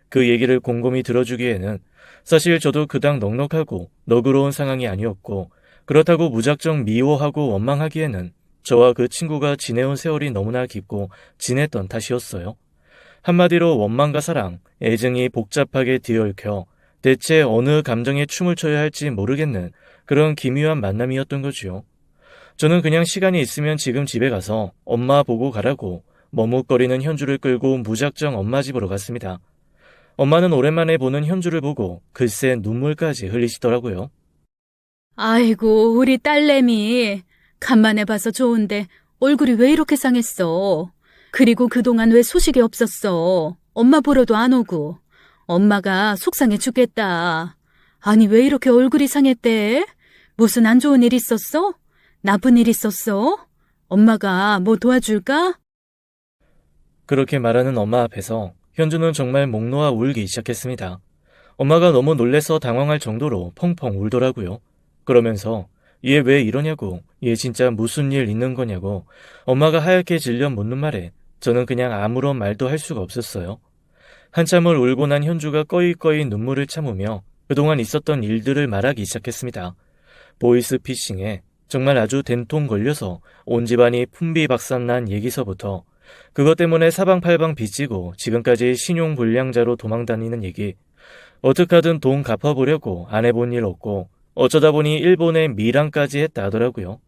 A: 그 얘기를 곰곰이 들어주기에는 사실 저도 그닥 넉넉하고 너그러운 상황이 아니었고 그렇다고 무작정 미워하고 원망하기에는 저와 그 친구가 지내온 세월이 너무나 깊고 진했던 탓이었어요. 한마디로 원망과 사랑, 애증이 복잡하게 뒤얽혀 대체 어느 감정에 춤을 춰야 할지 모르겠는 그런 기묘한 만남이었던 거지요. 저는 그냥 시간이 있으면 지금 집에 가서 엄마 보고 가라고 머뭇거리는 현주를 끌고 무작정 엄마 집으로 갔습니다. 엄마는 오랜만에 보는 현주를 보고 글쎄 눈물까지 흘리시더라고요.
B: 아이고 우리 딸내미 간만에 봐서 좋은데 얼굴이 왜 이렇게 상했어? 그리고 그동안 왜 소식이 없었어? 엄마 보러도 안 오고. 엄마가 속상해 죽겠다. 아니 왜 이렇게 얼굴이 상했대? 무슨 안 좋은 일 있었어? 나쁜 일 있었어? 엄마가 뭐 도와줄까?
A: 그렇게 말하는 엄마 앞에서 현주는 정말 목 놓아 울기 시작했습니다. 엄마가 너무 놀래서 당황할 정도로 펑펑 울더라고요. 그러면서 얘 왜 이러냐고, 얘 진짜 무슨 일 있는 거냐고 엄마가 하얗게 질려 묻는 말에 저는 그냥 아무런 말도 할 수가 없었어요. 한참을 울고 난 현주가 꺼이꺼이 눈물을 참으며 그동안 있었던 일들을 말하기 시작했습니다. 보이스피싱에 정말 아주 된통 걸려서 온 집안이 풍비박산난 얘기서부터 그것 때문에 사방팔방 빚지고 지금까지 신용불량자로 도망다니는 얘기, 어떡하든 돈 갚아보려고 안 해본 일 없고 어쩌다 보니 일본에 밀항까지 했다 하더라고요.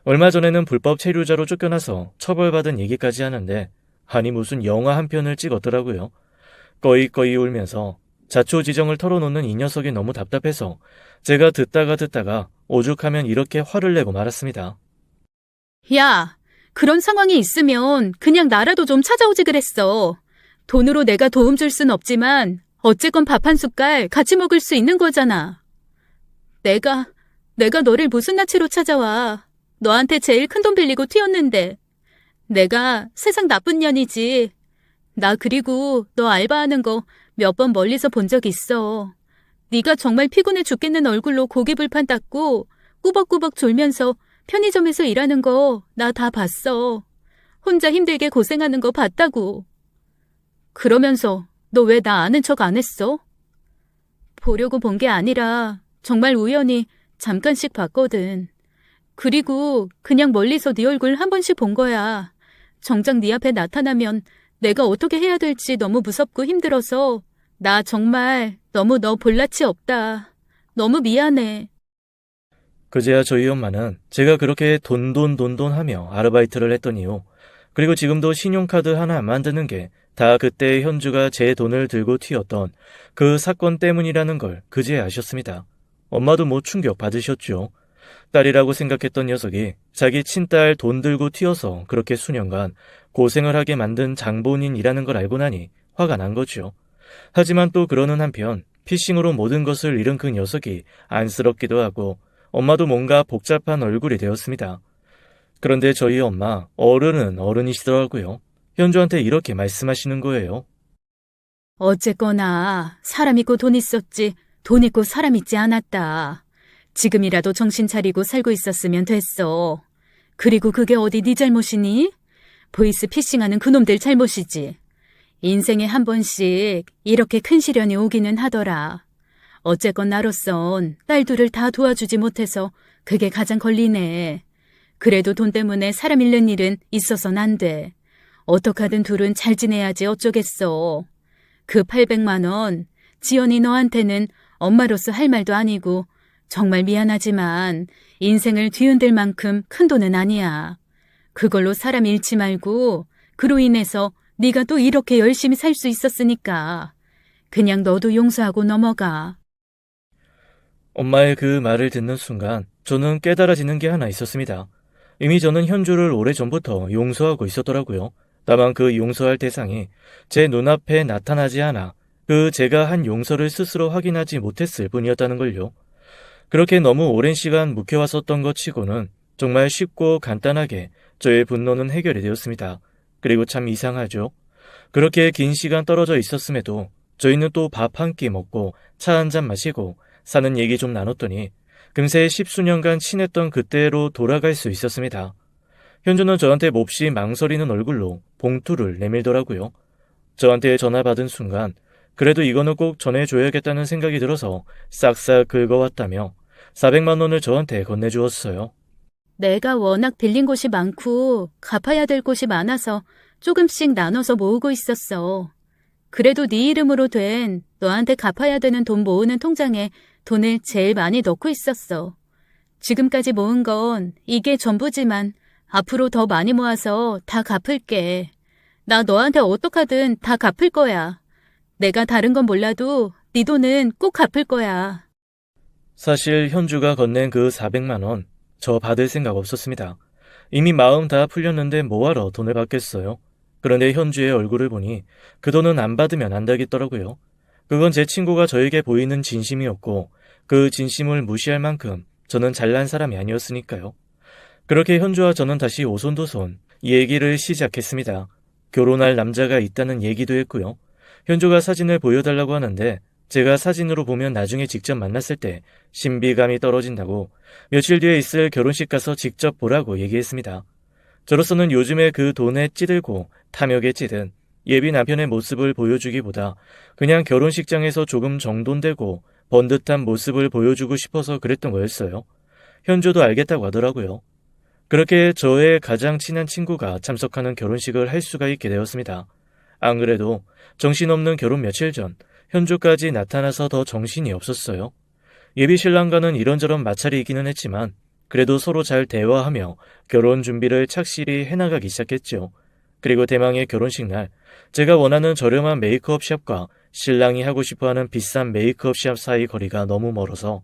A: 얼마 전에는 불법 체류자로 쫓겨나서 처벌받은 얘기까지 하는데 아니 무슨 영화 한 편을 찍었더라고요. 꺼이꺼이 울면서 자초지정을 털어놓는 이 녀석이 너무 답답해서 제가 듣다가 오죽하면 이렇게 화를 내고 말았습니다.
B: 야, 그런 상황이 있으면 그냥 나라도 좀 찾아오지 그랬어. 돈으로 내가 도움 줄 순 없지만 어쨌건 밥 한 숟갈 같이 먹을 수 있는 거잖아. 내가 너를 무슨 낯으로 찾아와. 너한테 제일 큰 돈 빌리고 튀었는데. 내가 세상 나쁜 년이지. 나 그리고 너 알바하는 거 몇 번 멀리서 본 적 있어. 네가 정말 피곤해 죽겠는 얼굴로 고기불판 닦고 꾸벅꾸벅 졸면서 편의점에서 일하는 거 나 다 봤어. 혼자 힘들게 고생하는 거 봤다고. 그러면서 너 왜 나 아는 척 안 했어? 보려고 본 게 아니라 정말 우연히 잠깐씩 봤거든. 그리고 그냥 멀리서 네 얼굴 한 번씩 본 거야. 정작 네 앞에 나타나면 내가 어떻게 해야 될지 너무 무섭고 힘들어서 나 정말 너무 너 볼낯이 없다. 너무 미안해.
A: 그제야 저희 엄마는 제가 그렇게 돈돈 하며 아르바이트를 했더니요. 그리고 지금도 신용카드 하나 안 만드는 게 다 그때 현주가 제 돈을 들고 튀었던 그 사건 때문이라는 걸 그제야 아셨습니다. 엄마도 뭐 충격 받으셨죠. 딸이라고 생각했던 녀석이 자기 친딸 돈 들고 튀어서 그렇게 수년간 고생을 하게 만든 장본인이라는 걸 알고 나니 화가 난 거죠. 하지만 또 그러는 한편 피싱으로 모든 것을 잃은 그 녀석이 안쓰럽기도 하고 엄마도 뭔가 복잡한 얼굴이 되었습니다. 그런데 저희 엄마, 어른은 어른이시더라고요. 현주한테 이렇게 말씀하시는 거예요.
B: 어쨌거나 사람 있고 돈 있었지 돈 있고 사람 있지 않았다. 지금이라도 정신 차리고 살고 있었으면 됐어. 그리고 그게 어디 네 잘못이니? 보이스 피싱하는 그놈들 잘못이지. 인생에 한 번씩 이렇게 큰 시련이 오기는 하더라. 어쨌건 나로선 딸 둘을 다 도와주지 못해서 그게 가장 걸리네. 그래도 돈 때문에 사람 잃는 일은 있어서는 안 돼. 어떡하든 둘은 잘 지내야지 어쩌겠어. 그 800만 원, 지연이 너한테는 엄마로서 할 말도 아니고 정말 미안하지만 인생을 뒤흔들 만큼 큰 돈은 아니야. 그걸로 사람 잃지 말고 그로 인해서 네가 또 이렇게 열심히 살 수 있었으니까 그냥 너도 용서하고 넘어가.
A: 엄마의 그 말을 듣는 순간 저는 깨달아지는 게 하나 있었습니다. 이미 저는 현주를 오래전부터 용서하고 있었더라고요. 다만 그 용서할 대상이 제 눈앞에 나타나지 않아 그 제가 한 용서를 스스로 확인하지 못했을 뿐이었다는 걸요. 그렇게 너무 오랜 시간 묵혀왔었던 것 치고는 정말 쉽고 간단하게 저의 분노는 해결이 되었습니다. 그리고 참 이상하죠. 그렇게 긴 시간 떨어져 있었음에도 저희는 또 밥 한 끼 먹고 차 한 잔 마시고 사는 얘기 좀 나눴더니 금세 10수년간 친했던 그때로 돌아갈 수 있었습니다. 현주는 저한테 몹시 망설이는 얼굴로 봉투를 내밀더라고요. 저한테 전화 받은 순간 그래도 이거는 꼭 전해줘야겠다는 생각이 들어서 싹싹 긁어왔다며 400만 원을 저한테 건네주었어요.
B: 내가 워낙 빌린 곳이 많고 갚아야 될 곳이 많아서 조금씩 나눠서 모으고 있었어. 그래도 네 이름으로 된 너한테 갚아야 되는 돈 모으는 통장에 돈을 제일 많이 넣고 있었어. 지금까지 모은 건 이게 전부지만 앞으로 더 많이 모아서 다 갚을게. 나 너한테 어떡하든 다 갚을 거야. 내가 다른 건 몰라도 네 돈은 꼭 갚을 거야.
A: 사실 현주가 건넨 그 400만 원, 저 받을 생각 없었습니다. 이미 마음 다 풀렸는데 뭐하러 돈을 받겠어요. 그런데 현주의 얼굴을 보니 그 돈은 안 받으면 안 되겠더라고요. 그건 제 친구가 저에게 보이는 진심이었고 그 진심을 무시할 만큼 저는 잘난 사람이 아니었으니까요. 그렇게 현주와 저는 다시 오손도손 얘기를 시작했습니다. 결혼할 남자가 있다는 얘기도 했고요. 현주가 사진을 보여달라고 하는데 제가 사진으로 보면 나중에 직접 만났을 때 신비감이 떨어진다고 며칠 뒤에 있을 결혼식 가서 직접 보라고 얘기했습니다. 저로서는 요즘에 그 돈에 찌들고 탐욕에 찌든 예비 남편의 모습을 보여주기보다 그냥 결혼식장에서 조금 정돈되고 번듯한 모습을 보여주고 싶어서 그랬던 거였어요. 현주도 알겠다고 하더라고요. 그렇게 저의 가장 친한 친구가 참석하는 결혼식을 할 수가 있게 되었습니다. 안 그래도 정신없는 결혼 며칠 전 현주까지 나타나서 더 정신이 없었어요. 예비 신랑과는 이런저런 마찰이 있기는 했지만 그래도 서로 잘 대화하며 결혼 준비를 착실히 해나가기 시작했죠. 그리고 대망의 결혼식 날 제가 원하는 저렴한 메이크업 샵과 신랑이 하고 싶어하는 비싼 메이크업 샵 사이 거리가 너무 멀어서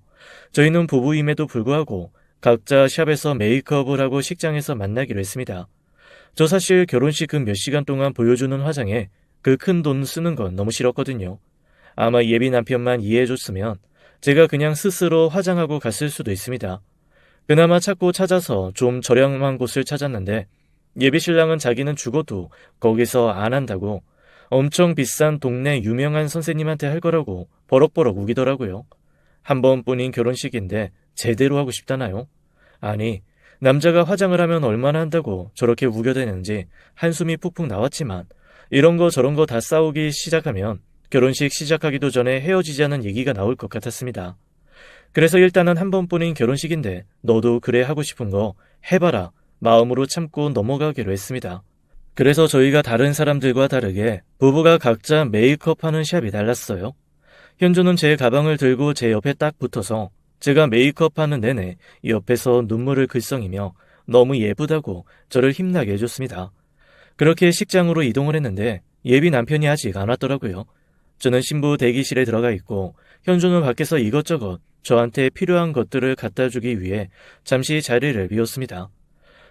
A: 저희는 부부임에도 불구하고 각자 샵에서 메이크업을 하고 식장에서 만나기로 했습니다. 저 사실 결혼식 그 몇 시간 동안 보여주는 화장에 그 큰 돈 쓰는 건 너무 싫었거든요. 아마 예비 남편만 이해해줬으면 제가 그냥 스스로 화장하고 갔을 수도 있습니다. 그나마 찾고 찾아서 좀 저렴한 곳을 찾았는데 예비 신랑은 자기는 죽어도 거기서 안 한다고 엄청 비싼 동네 유명한 선생님한테 할 거라고 버럭버럭 우기더라고요. 한 번뿐인 결혼식인데 제대로 하고 싶다나요? 아니, 남자가 화장을 하면 얼마나 한다고 저렇게 우겨대는지 한숨이 푹푹 나왔지만 이런 거 저런 거 다 싸우기 시작하면 결혼식 시작하기도 전에 헤어지자는 얘기가 나올 것 같았습니다. 그래서 일단은 한 번뿐인 결혼식인데 너도 그래 하고 싶은 거 해봐라 마음으로 참고 넘어가기로 했습니다. 그래서 저희가 다른 사람들과 다르게 부부가 각자 메이크업하는 샵이 달랐어요. 현주는 제 가방을 들고 제 옆에 딱 붙어서 제가 메이크업하는 내내 옆에서 눈물을 글썽이며 너무 예쁘다고 저를 힘나게 해줬습니다. 그렇게 식장으로 이동을 했는데 예비 남편이 아직 안 왔더라고요. 저는 신부 대기실에 들어가 있고 현주는 밖에서 이것저것 저한테 필요한 것들을 갖다 주기 위해 잠시 자리를 비웠습니다.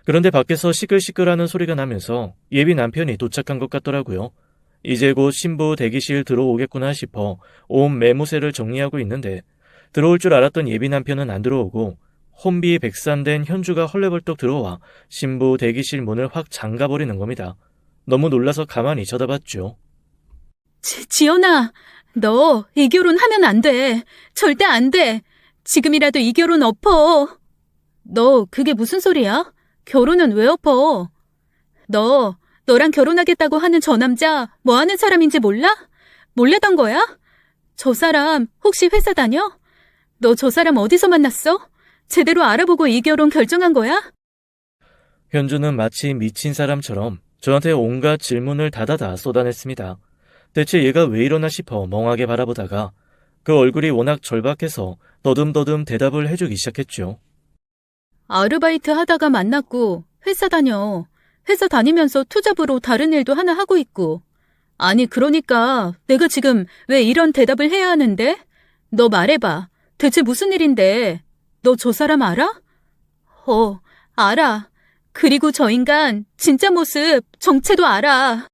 A: 그런데 밖에서 시끌시끌하는 소리가 나면서 예비 남편이 도착한 것 같더라고요. 이제 곧 신부 대기실 들어오겠구나 싶어 온 매무새를 정리하고 있는데 들어올 줄 알았던 예비 남편은 안 들어오고 혼비백산된 현주가 헐레벌떡 들어와 신부 대기실 문을 확 잠가버리는 겁니다. 너무 놀라서 가만히 쳐다봤죠.
B: 지연아, 너 이 결혼 하면 안 돼. 절대 안 돼. 지금이라도 이 결혼 엎어. 너 그게 무슨 소리야? 결혼은 왜 엎어? 너랑 결혼하겠다고 하는 저 남자 뭐 하는 사람인지 몰라? 몰래던 거야? 저 사람 혹시 회사 다녀? 너 저 사람 어디서 만났어? 제대로 알아보고 이 결혼 결정한 거야?
A: 현주는 마치 미친 사람처럼 저한테 온갖 질문을 다다다 쏟아냈습니다. 대체 얘가 왜 이러나 싶어 멍하게 바라보다가 그 얼굴이 워낙 절박해서 더듬더듬 대답을 해주기 시작했죠.
B: 아르바이트 하다가 만났고 회사 다녀. 회사 다니면서 투잡으로 다른 일도 하나 하고 있고. 아니 그러니까 내가 지금 왜 이런 대답을 해야 하는데? 너 말해봐. 대체 무슨 일인데? 너 저 사람 알아? 알아. 그리고 저 인간 진짜 모습, 정체도 알아.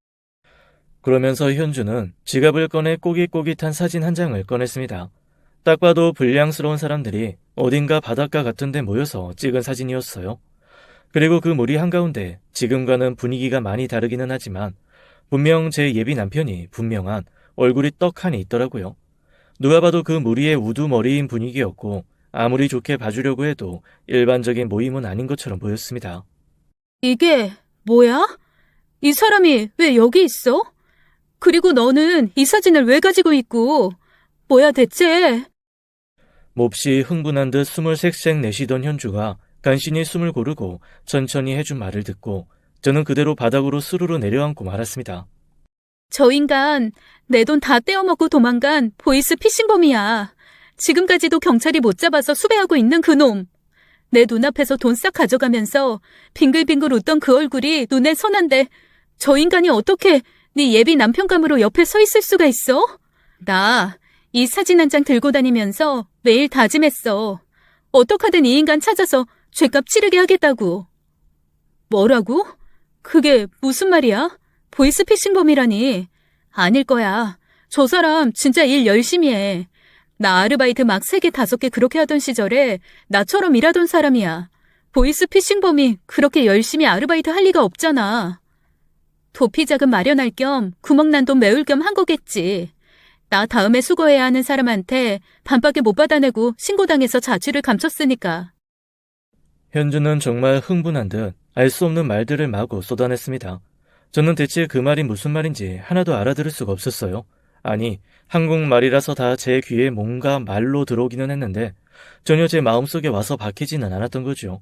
A: 그러면서 현주는 지갑을 꺼내 꼬깃꼬깃한 사진 한 장을 꺼냈습니다. 딱 봐도 불량스러운 사람들이 어딘가 바닷가 같은 데 모여서 찍은 사진이었어요. 그리고 그 무리 한가운데 지금과는 분위기가 많이 다르기는 하지만 분명 제 예비 남편이 분명한 얼굴이 떡하니 있더라고요. 누가 봐도 그 무리의 우두머리인 분위기였고 아무리 좋게 봐주려고 해도 일반적인 모임은 아닌 것처럼 보였습니다.
B: 이게 뭐야? 이 사람이 왜 여기 있어? 그리고 너는 이 사진을 왜 가지고 있고? 뭐야 대체?
A: 몹시 흥분한 듯 숨을 쌕쌕 내쉬던 현주가 간신히 숨을 고르고 천천히 해준 말을 듣고 저는 그대로 바닥으로 스르르 내려앉고 말았습니다.
B: 저 인간 내 돈 다 떼어먹고 도망간 보이스 피싱범이야. 지금까지도 경찰이 못 잡아서 수배하고 있는 그놈. 내 눈앞에서 돈 싹 가져가면서 빙글빙글 웃던 그 얼굴이 눈에 선한데 저 인간이 어떻게 네 예비 남편감으로 옆에 서 있을 수가 있어? 나 이 사진 한 장 들고 다니면서 매일 다짐했어. 어떡하든 이 인간 찾아서 죗값 치르게 하겠다고. 뭐라고? 그게 무슨 말이야? 보이스피싱범이라니. 아닐 거야. 저 사람 진짜 일 열심히 해. 나 아르바이트 막 3개, 5개 그렇게 하던 시절에 나처럼 일하던 사람이야. 보이스피싱범이 그렇게 열심히 아르바이트 할 리가 없잖아. 도피 자금 마련할 겸 구멍난 돈 메울 겸 한 거겠지. 나 다음에 수거해야 하는 사람한테 반밖에 못 받아내고 신고당해서 자취를 감췄으니까.
A: 현주는 정말 흥분한 듯 알 수 없는 말들을 마구 쏟아냈습니다. 저는 대체 그 말이 무슨 말인지 하나도 알아들을 수가 없었어요. 아니, 한국말이라서 다 제 귀에 뭔가 말로 들어오기는 했는데 전혀 제 마음속에 와서 박히지는 않았던 거죠.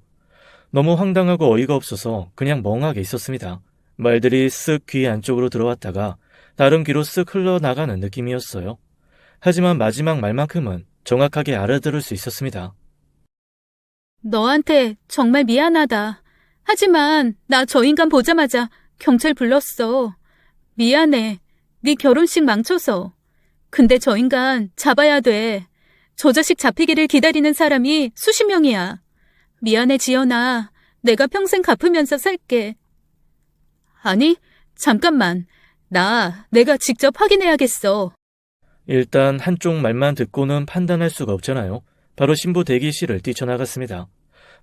A: 너무 황당하고 어이가 없어서 그냥 멍하게 있었습니다. 말들이 쓱 귀 안쪽으로 들어왔다가 다른 귀로 쓱 흘러나가는 느낌이었어요. 하지만 마지막 말만큼은 정확하게 알아들을 수 있었습니다.
B: 너한테 정말 미안하다. 하지만 나 저 인간 보자마자 경찰 불렀어. 미안해. 네 결혼식 망쳐서. 근데 저 인간 잡아야 돼. 저 자식 잡히기를 기다리는 사람이 수십 명이야. 미안해 지연아. 내가 평생 갚으면서 살게. 아니, 잠깐만. 내가 직접 확인해야겠어.
A: 일단 한쪽 말만 듣고는 판단할 수가 없잖아요. 바로 신부 대기실을 뛰쳐나갔습니다.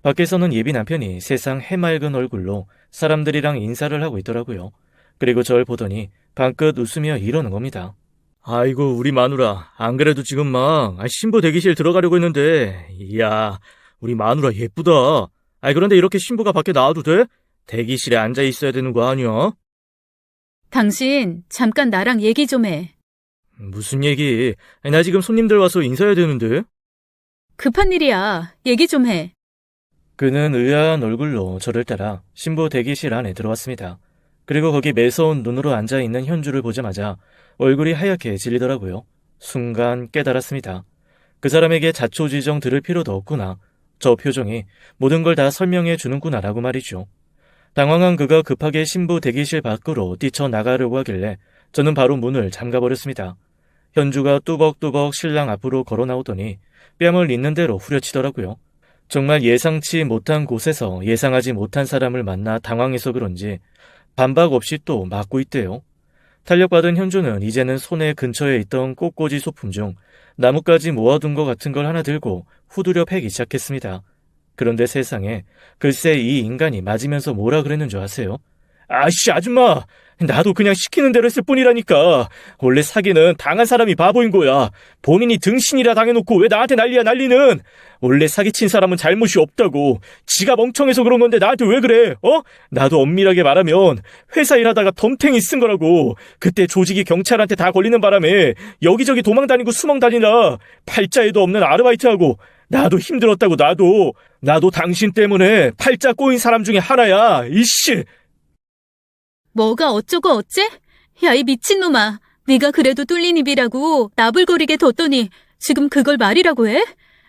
A: 밖에서는 예비 남편이 세상 해맑은 얼굴로 사람들이랑 인사를 하고 있더라고요. 그리고 절 보더니 방긋 웃으며 이러는 겁니다. 아이고 우리 마누라, 안 그래도 지금 막 신부 대기실 들어가려고 했는데 이야 우리 마누라 예쁘다. 그런데 이렇게 신부가 밖에 나와도 돼? 대기실에 앉아 있어야 되는 거 아니야?
B: 당신 잠깐 나랑 얘기 좀 해.
A: 무슨 얘기? 나 지금 손님들 와서 인사해야 되는데.
B: 급한 일이야. 얘기 좀 해.
A: 그는 의아한 얼굴로 저를 따라 신부 대기실 안에 들어왔습니다. 그리고 거기 매서운 눈으로 앉아있는 현주를 보자마자 얼굴이 하얗게 질리더라고요. 순간 깨달았습니다. 그 사람에게 자초지종 들을 필요도 없구나. 저 표정이 모든 걸 다 설명해 주는구나라고 말이죠. 당황한 그가 급하게 신부 대기실 밖으로 뛰쳐나가려고 하길래 저는 바로 문을 잠가버렸습니다. 현주가 뚜벅뚜벅 신랑 앞으로 걸어 나오더니 뺨을 있는 대로 후려치더라고요. 정말 예상치 못한 곳에서 예상하지 못한 사람을 만나 당황해서 그런지 반박 없이 또 맞고 있대요. 탄력받은 현주는 이제는 손에 근처에 있던 꽃꽂이 소품 중 나뭇가지 모아둔 것 같은 걸 하나 들고 후두려 패기 시작했습니다. 그런데 세상에 글쎄 이 인간이 맞으면서 뭐라 그랬는 줄 아세요? 아이씨 아줌마! 나도 그냥 시키는 대로 했을 뿐이라니까. 원래 사기는 당한 사람이 바보인 거야. 본인이 등신이라 당해놓고 왜 나한테 난리야 난리는. 원래 사기친 사람은 잘못이 없다고. 지가 멍청해서 그런 건데 나한테 왜 그래? 어? 나도 엄밀하게 말하면 회사 일하다가 덤탱이 쓴 거라고. 그때 조직이 경찰한테 다 걸리는 바람에 여기저기 도망다니고 수멍다니라 팔자에도 없는 아르바이트하고. 나도 힘들었다고. 나도 당신 때문에 팔자 꼬인 사람 중에 하나야. 이씨.
B: 뭐가 어쩌고 어째? 야, 이 미친놈아. 네가 그래도 뚫린 입이라고 나불거리게 뒀더니 지금 그걸 말이라고 해?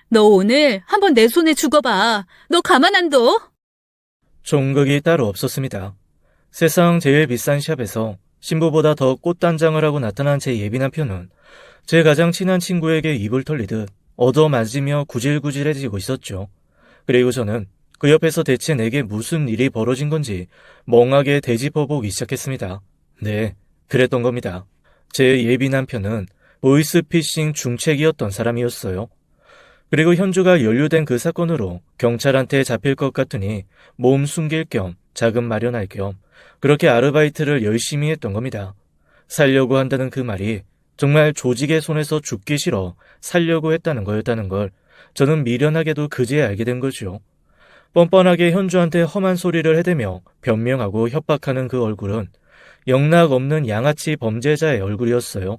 B: 너 오늘 한번 내 손에 죽어봐. 너 가만 안 둬?
A: 종극이 따로 없었습니다. 세상 제일 비싼 샵에서 신부보다 더 꽃단장을 하고 나타난 제 예비 남편은 제 가장 친한 친구에게 입을 털리듯 얻어맞으며 구질구질해지고 있었죠. 그리고 저는 그 옆에서 대체 내게 무슨 일이 벌어진 건지 멍하게 되짚어보기 시작했습니다. 네, 그랬던 겁니다. 제 예비 남편은 보이스피싱 중책이었던 사람이었어요. 그리고 현주가 연루된 그 사건으로 경찰한테 잡힐 것 같으니 몸 숨길 겸 자금 마련할 겸 그렇게 아르바이트를 열심히 했던 겁니다. 살려고 한다는 그 말이 정말 조직의 손에서 죽기 싫어 살려고 했다는 거였다는 걸 저는 미련하게도 그제야 알게 된 거죠. 뻔뻔하게 현주한테 험한 소리를 해대며 변명하고 협박하는 그 얼굴은 영락 없는 양아치 범죄자의 얼굴이었어요.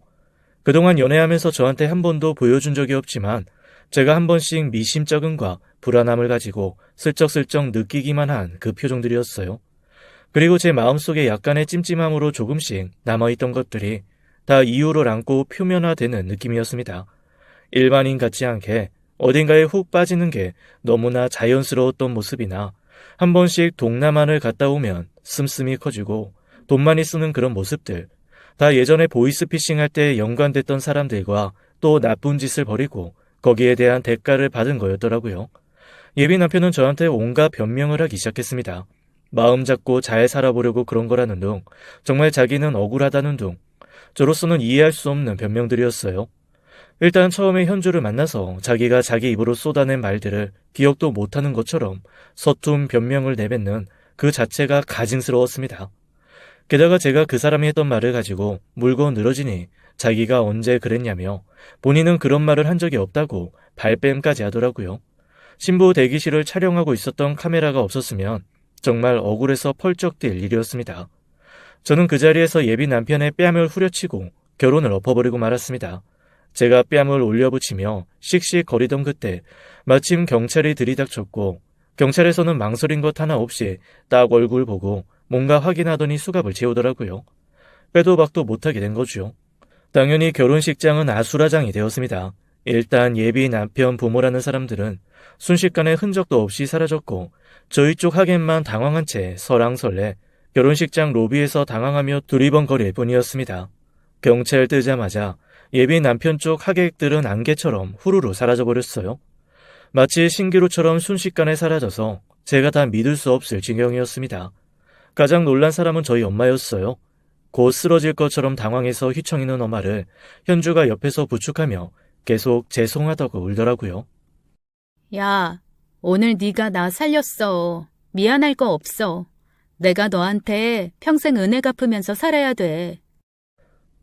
A: 그동안 연애하면서 저한테 한 번도 보여준 적이 없지만 제가 한 번씩 미심쩍음과 불안함을 가지고 슬쩍슬쩍 느끼기만 한 그 표정들이었어요. 그리고 제 마음속에 약간의 찜찜함으로 조금씩 남아있던 것들이 다 이유를 안고 표면화되는 느낌이었습니다. 일반인 같지 않게 어딘가에 훅 빠지는 게 너무나 자연스러웠던 모습이나 한 번씩 동남아를 갔다 오면 씀씀이 커지고 돈 많이 쓰는 그런 모습들, 다 예전에 보이스피싱 할 때 연관됐던 사람들과 또 나쁜 짓을 벌이고 거기에 대한 대가를 받은 거였더라고요. 예비 남편은 저한테 온갖 변명을 하기 시작했습니다. 마음 잡고 잘 살아보려고 그런 거라는 둥, 정말 자기는 억울하다는 둥, 저로서는 이해할 수 없는 변명들이었어요. 일단 처음에 현주를 만나서 자기가 자기 입으로 쏟아낸 말들을 기억도 못하는 것처럼 서툰 변명을 내뱉는 그 자체가 가증스러웠습니다. 게다가 제가 그 사람이 했던 말을 가지고 물고 늘어지니 자기가 언제 그랬냐며 본인은 그런 말을 한 적이 없다고 발뺌까지 하더라고요. 신부 대기실을 촬영하고 있었던 카메라가 없었으면 정말 억울해서 펄쩍 뛸 일이었습니다. 저는 그 자리에서 예비 남편의 뺨을 후려치고 결혼을 엎어버리고 말았습니다. 제가 뺨을 올려붙이며 씩씩거리던 그때 마침 경찰이 들이닥쳤고 경찰에서는 망설인 것 하나 없이 딱 얼굴 보고 뭔가 확인하더니 수갑을 채우더라고요. 빼도 박도 못하게 된 거죠. 당연히 결혼식장은 아수라장이 되었습니다. 일단 예비 남편 부모라는 사람들은 순식간에 흔적도 없이 사라졌고 저희 쪽 하객만 당황한 채 설왕설래 결혼식장 로비에서 당황하며 두리번거릴 뿐이었습니다. 경찰 뜨자마자 예비 남편 쪽 하객들은 안개처럼 후루루 사라져버렸어요. 마치 신기루처럼 순식간에 사라져서 제가 다 믿을 수 없을 지경이었습니다. 가장 놀란 사람은 저희 엄마였어요. 곧 쓰러질 것처럼 당황해서 휘청이는 엄마를 현주가 옆에서 부축하며 계속 죄송하다고 울더라고요.
B: 야, 오늘 네가 나 살렸어. 미안할 거 없어. 내가 너한테 평생 은혜 갚으면서 살아야 돼.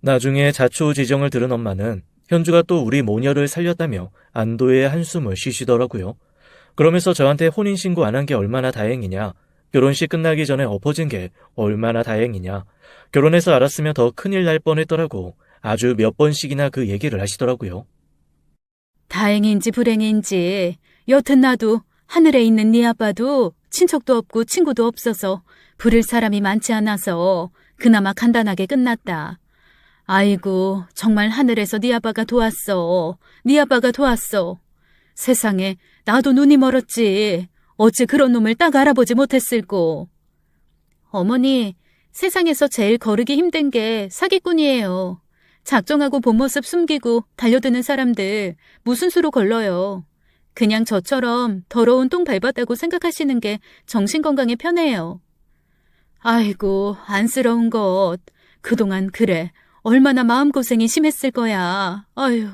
A: 나중에 자초지종을 들은 엄마는 현주가 또 우리 모녀를 살렸다며 안도의 한숨을 쉬시더라고요. 그러면서 저한테 혼인신고 안 한 게 얼마나 다행이냐, 결혼식 끝나기 전에 엎어진 게 얼마나 다행이냐, 결혼해서 알았으면 더 큰일 날 뻔했더라고 아주 몇 번씩이나 그 얘기를 하시더라고요.
B: 다행인지 불행인지 여튼 나도 하늘에 있는 네 아빠도 친척도 없고 친구도 없어서 부릴 사람이 많지 않아서 그나마 간단하게 끝났다. 아이고, 정말 하늘에서 네 아빠가 도왔어. 네 아빠가 도왔어. 세상에, 나도 눈이 멀었지. 어찌 그런 놈을 딱 알아보지 못했을꼬. 어머니, 세상에서 제일 거르기 힘든 게 사기꾼이에요. 작정하고 본 모습 숨기고 달려드는 사람들 무슨 수로 걸러요. 그냥 저처럼 더러운 똥 밟았다고 생각하시는 게 정신건강에 편해요. 아이고, 안쓰러운 것. 그동안 그래. 얼마나 마음고생이 심했을 거야. 아휴.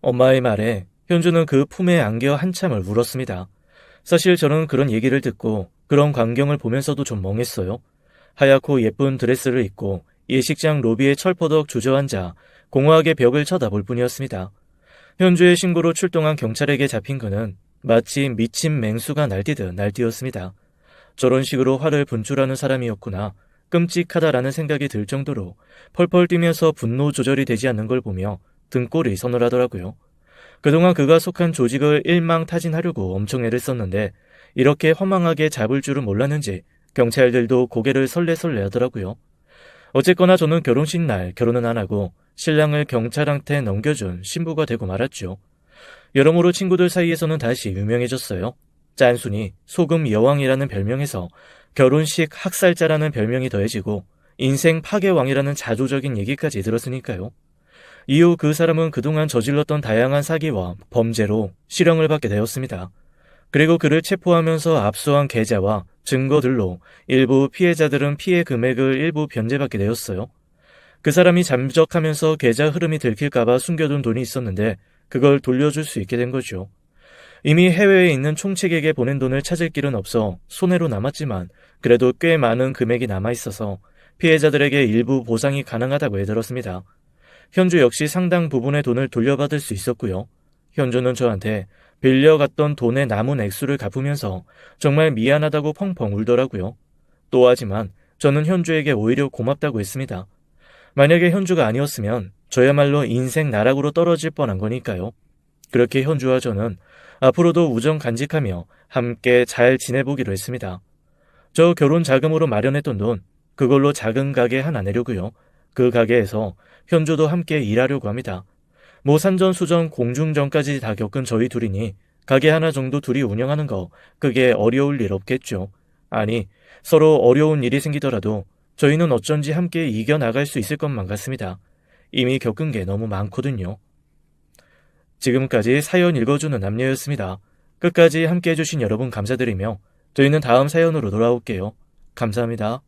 A: 엄마의 말에 현주는 그 품에 안겨 한참을 울었습니다. 사실 저는 그런 얘기를 듣고 그런 광경을 보면서도 좀 멍했어요. 하얗고 예쁜 드레스를 입고 예식장 로비에 철퍼덕 주저앉아 공허하게 벽을 쳐다볼 뿐이었습니다. 현주의 신고로 출동한 경찰에게 잡힌 그는 마치 미친 맹수가 날뛰듯 날뛰었습니다. 저런 식으로 화를 분출하는 사람이었구나, 끔찍하다라는 생각이 들 정도로 펄펄 뛰면서 분노 조절이 되지 않는 걸 보며 등골이 서늘하더라고요. 그동안 그가 속한 조직을 일망타진하려고 엄청 애를 썼는데 이렇게 허망하게 잡을 줄은 몰랐는지 경찰들도 고개를 설레설레 하더라고요. 어쨌거나 저는 결혼식 날 결혼은 안 하고 신랑을 경찰한테 넘겨준 신부가 되고 말았죠. 여러모로 친구들 사이에서는 다시 유명해졌어요. 짠순이 소금 여왕이라는 별명에서 결혼식 학살자라는 별명이 더해지고 인생 파괴왕이라는 자조적인 얘기까지 들었으니까요. 이후 그 사람은 그동안 저질렀던 다양한 사기와 범죄로 실형을 받게 되었습니다. 그리고 그를 체포하면서 압수한 계좌와 증거들로 일부 피해자들은 피해 금액을 일부 변제받게 되었어요. 그 사람이 잠적하면서 계좌 흐름이 들킬까봐 숨겨둔 돈이 있었는데 그걸 돌려줄 수 있게 된 거죠. 이미 해외에 있는 총책에게 보낸 돈을 찾을 길은 없어 손해로 남았지만 그래도 꽤 많은 금액이 남아있어서 피해자들에게 일부 보상이 가능하다고 해들었습니다. 현주 역시 상당 부분의 돈을 돌려받을 수 있었고요. 현주는 저한테 빌려갔던 돈의 남은 액수를 갚으면서 정말 미안하다고 펑펑 울더라고요. 또 하지만 저는 현주에게 오히려 고맙다고 했습니다. 만약에 현주가 아니었으면 저야말로 인생 나락으로 떨어질 뻔한 거니까요. 그렇게 현주와 저는 앞으로도 우정 간직하며 함께 잘 지내보기로 했습니다. 저 결혼 자금으로 마련했던 돈, 그걸로 작은 가게 하나 내려고요. 그 가게에서 현주도 함께 일하려고 합니다. 뭐 산전수전 공중전까지 다 겪은 저희 둘이니 가게 하나 정도 둘이 운영하는 거 그게 어려울 일 없겠죠. 아니, 서로 어려운 일이 생기더라도 저희는 어쩐지 함께 이겨나갈 수 있을 것만 같습니다. 이미 겪은 게 너무 많거든요. 지금까지 사연 읽어주는 남녀였습니다. 끝까지 함께 해주신 여러분 감사드리며 저희는 다음 사연으로 돌아올게요. 감사합니다.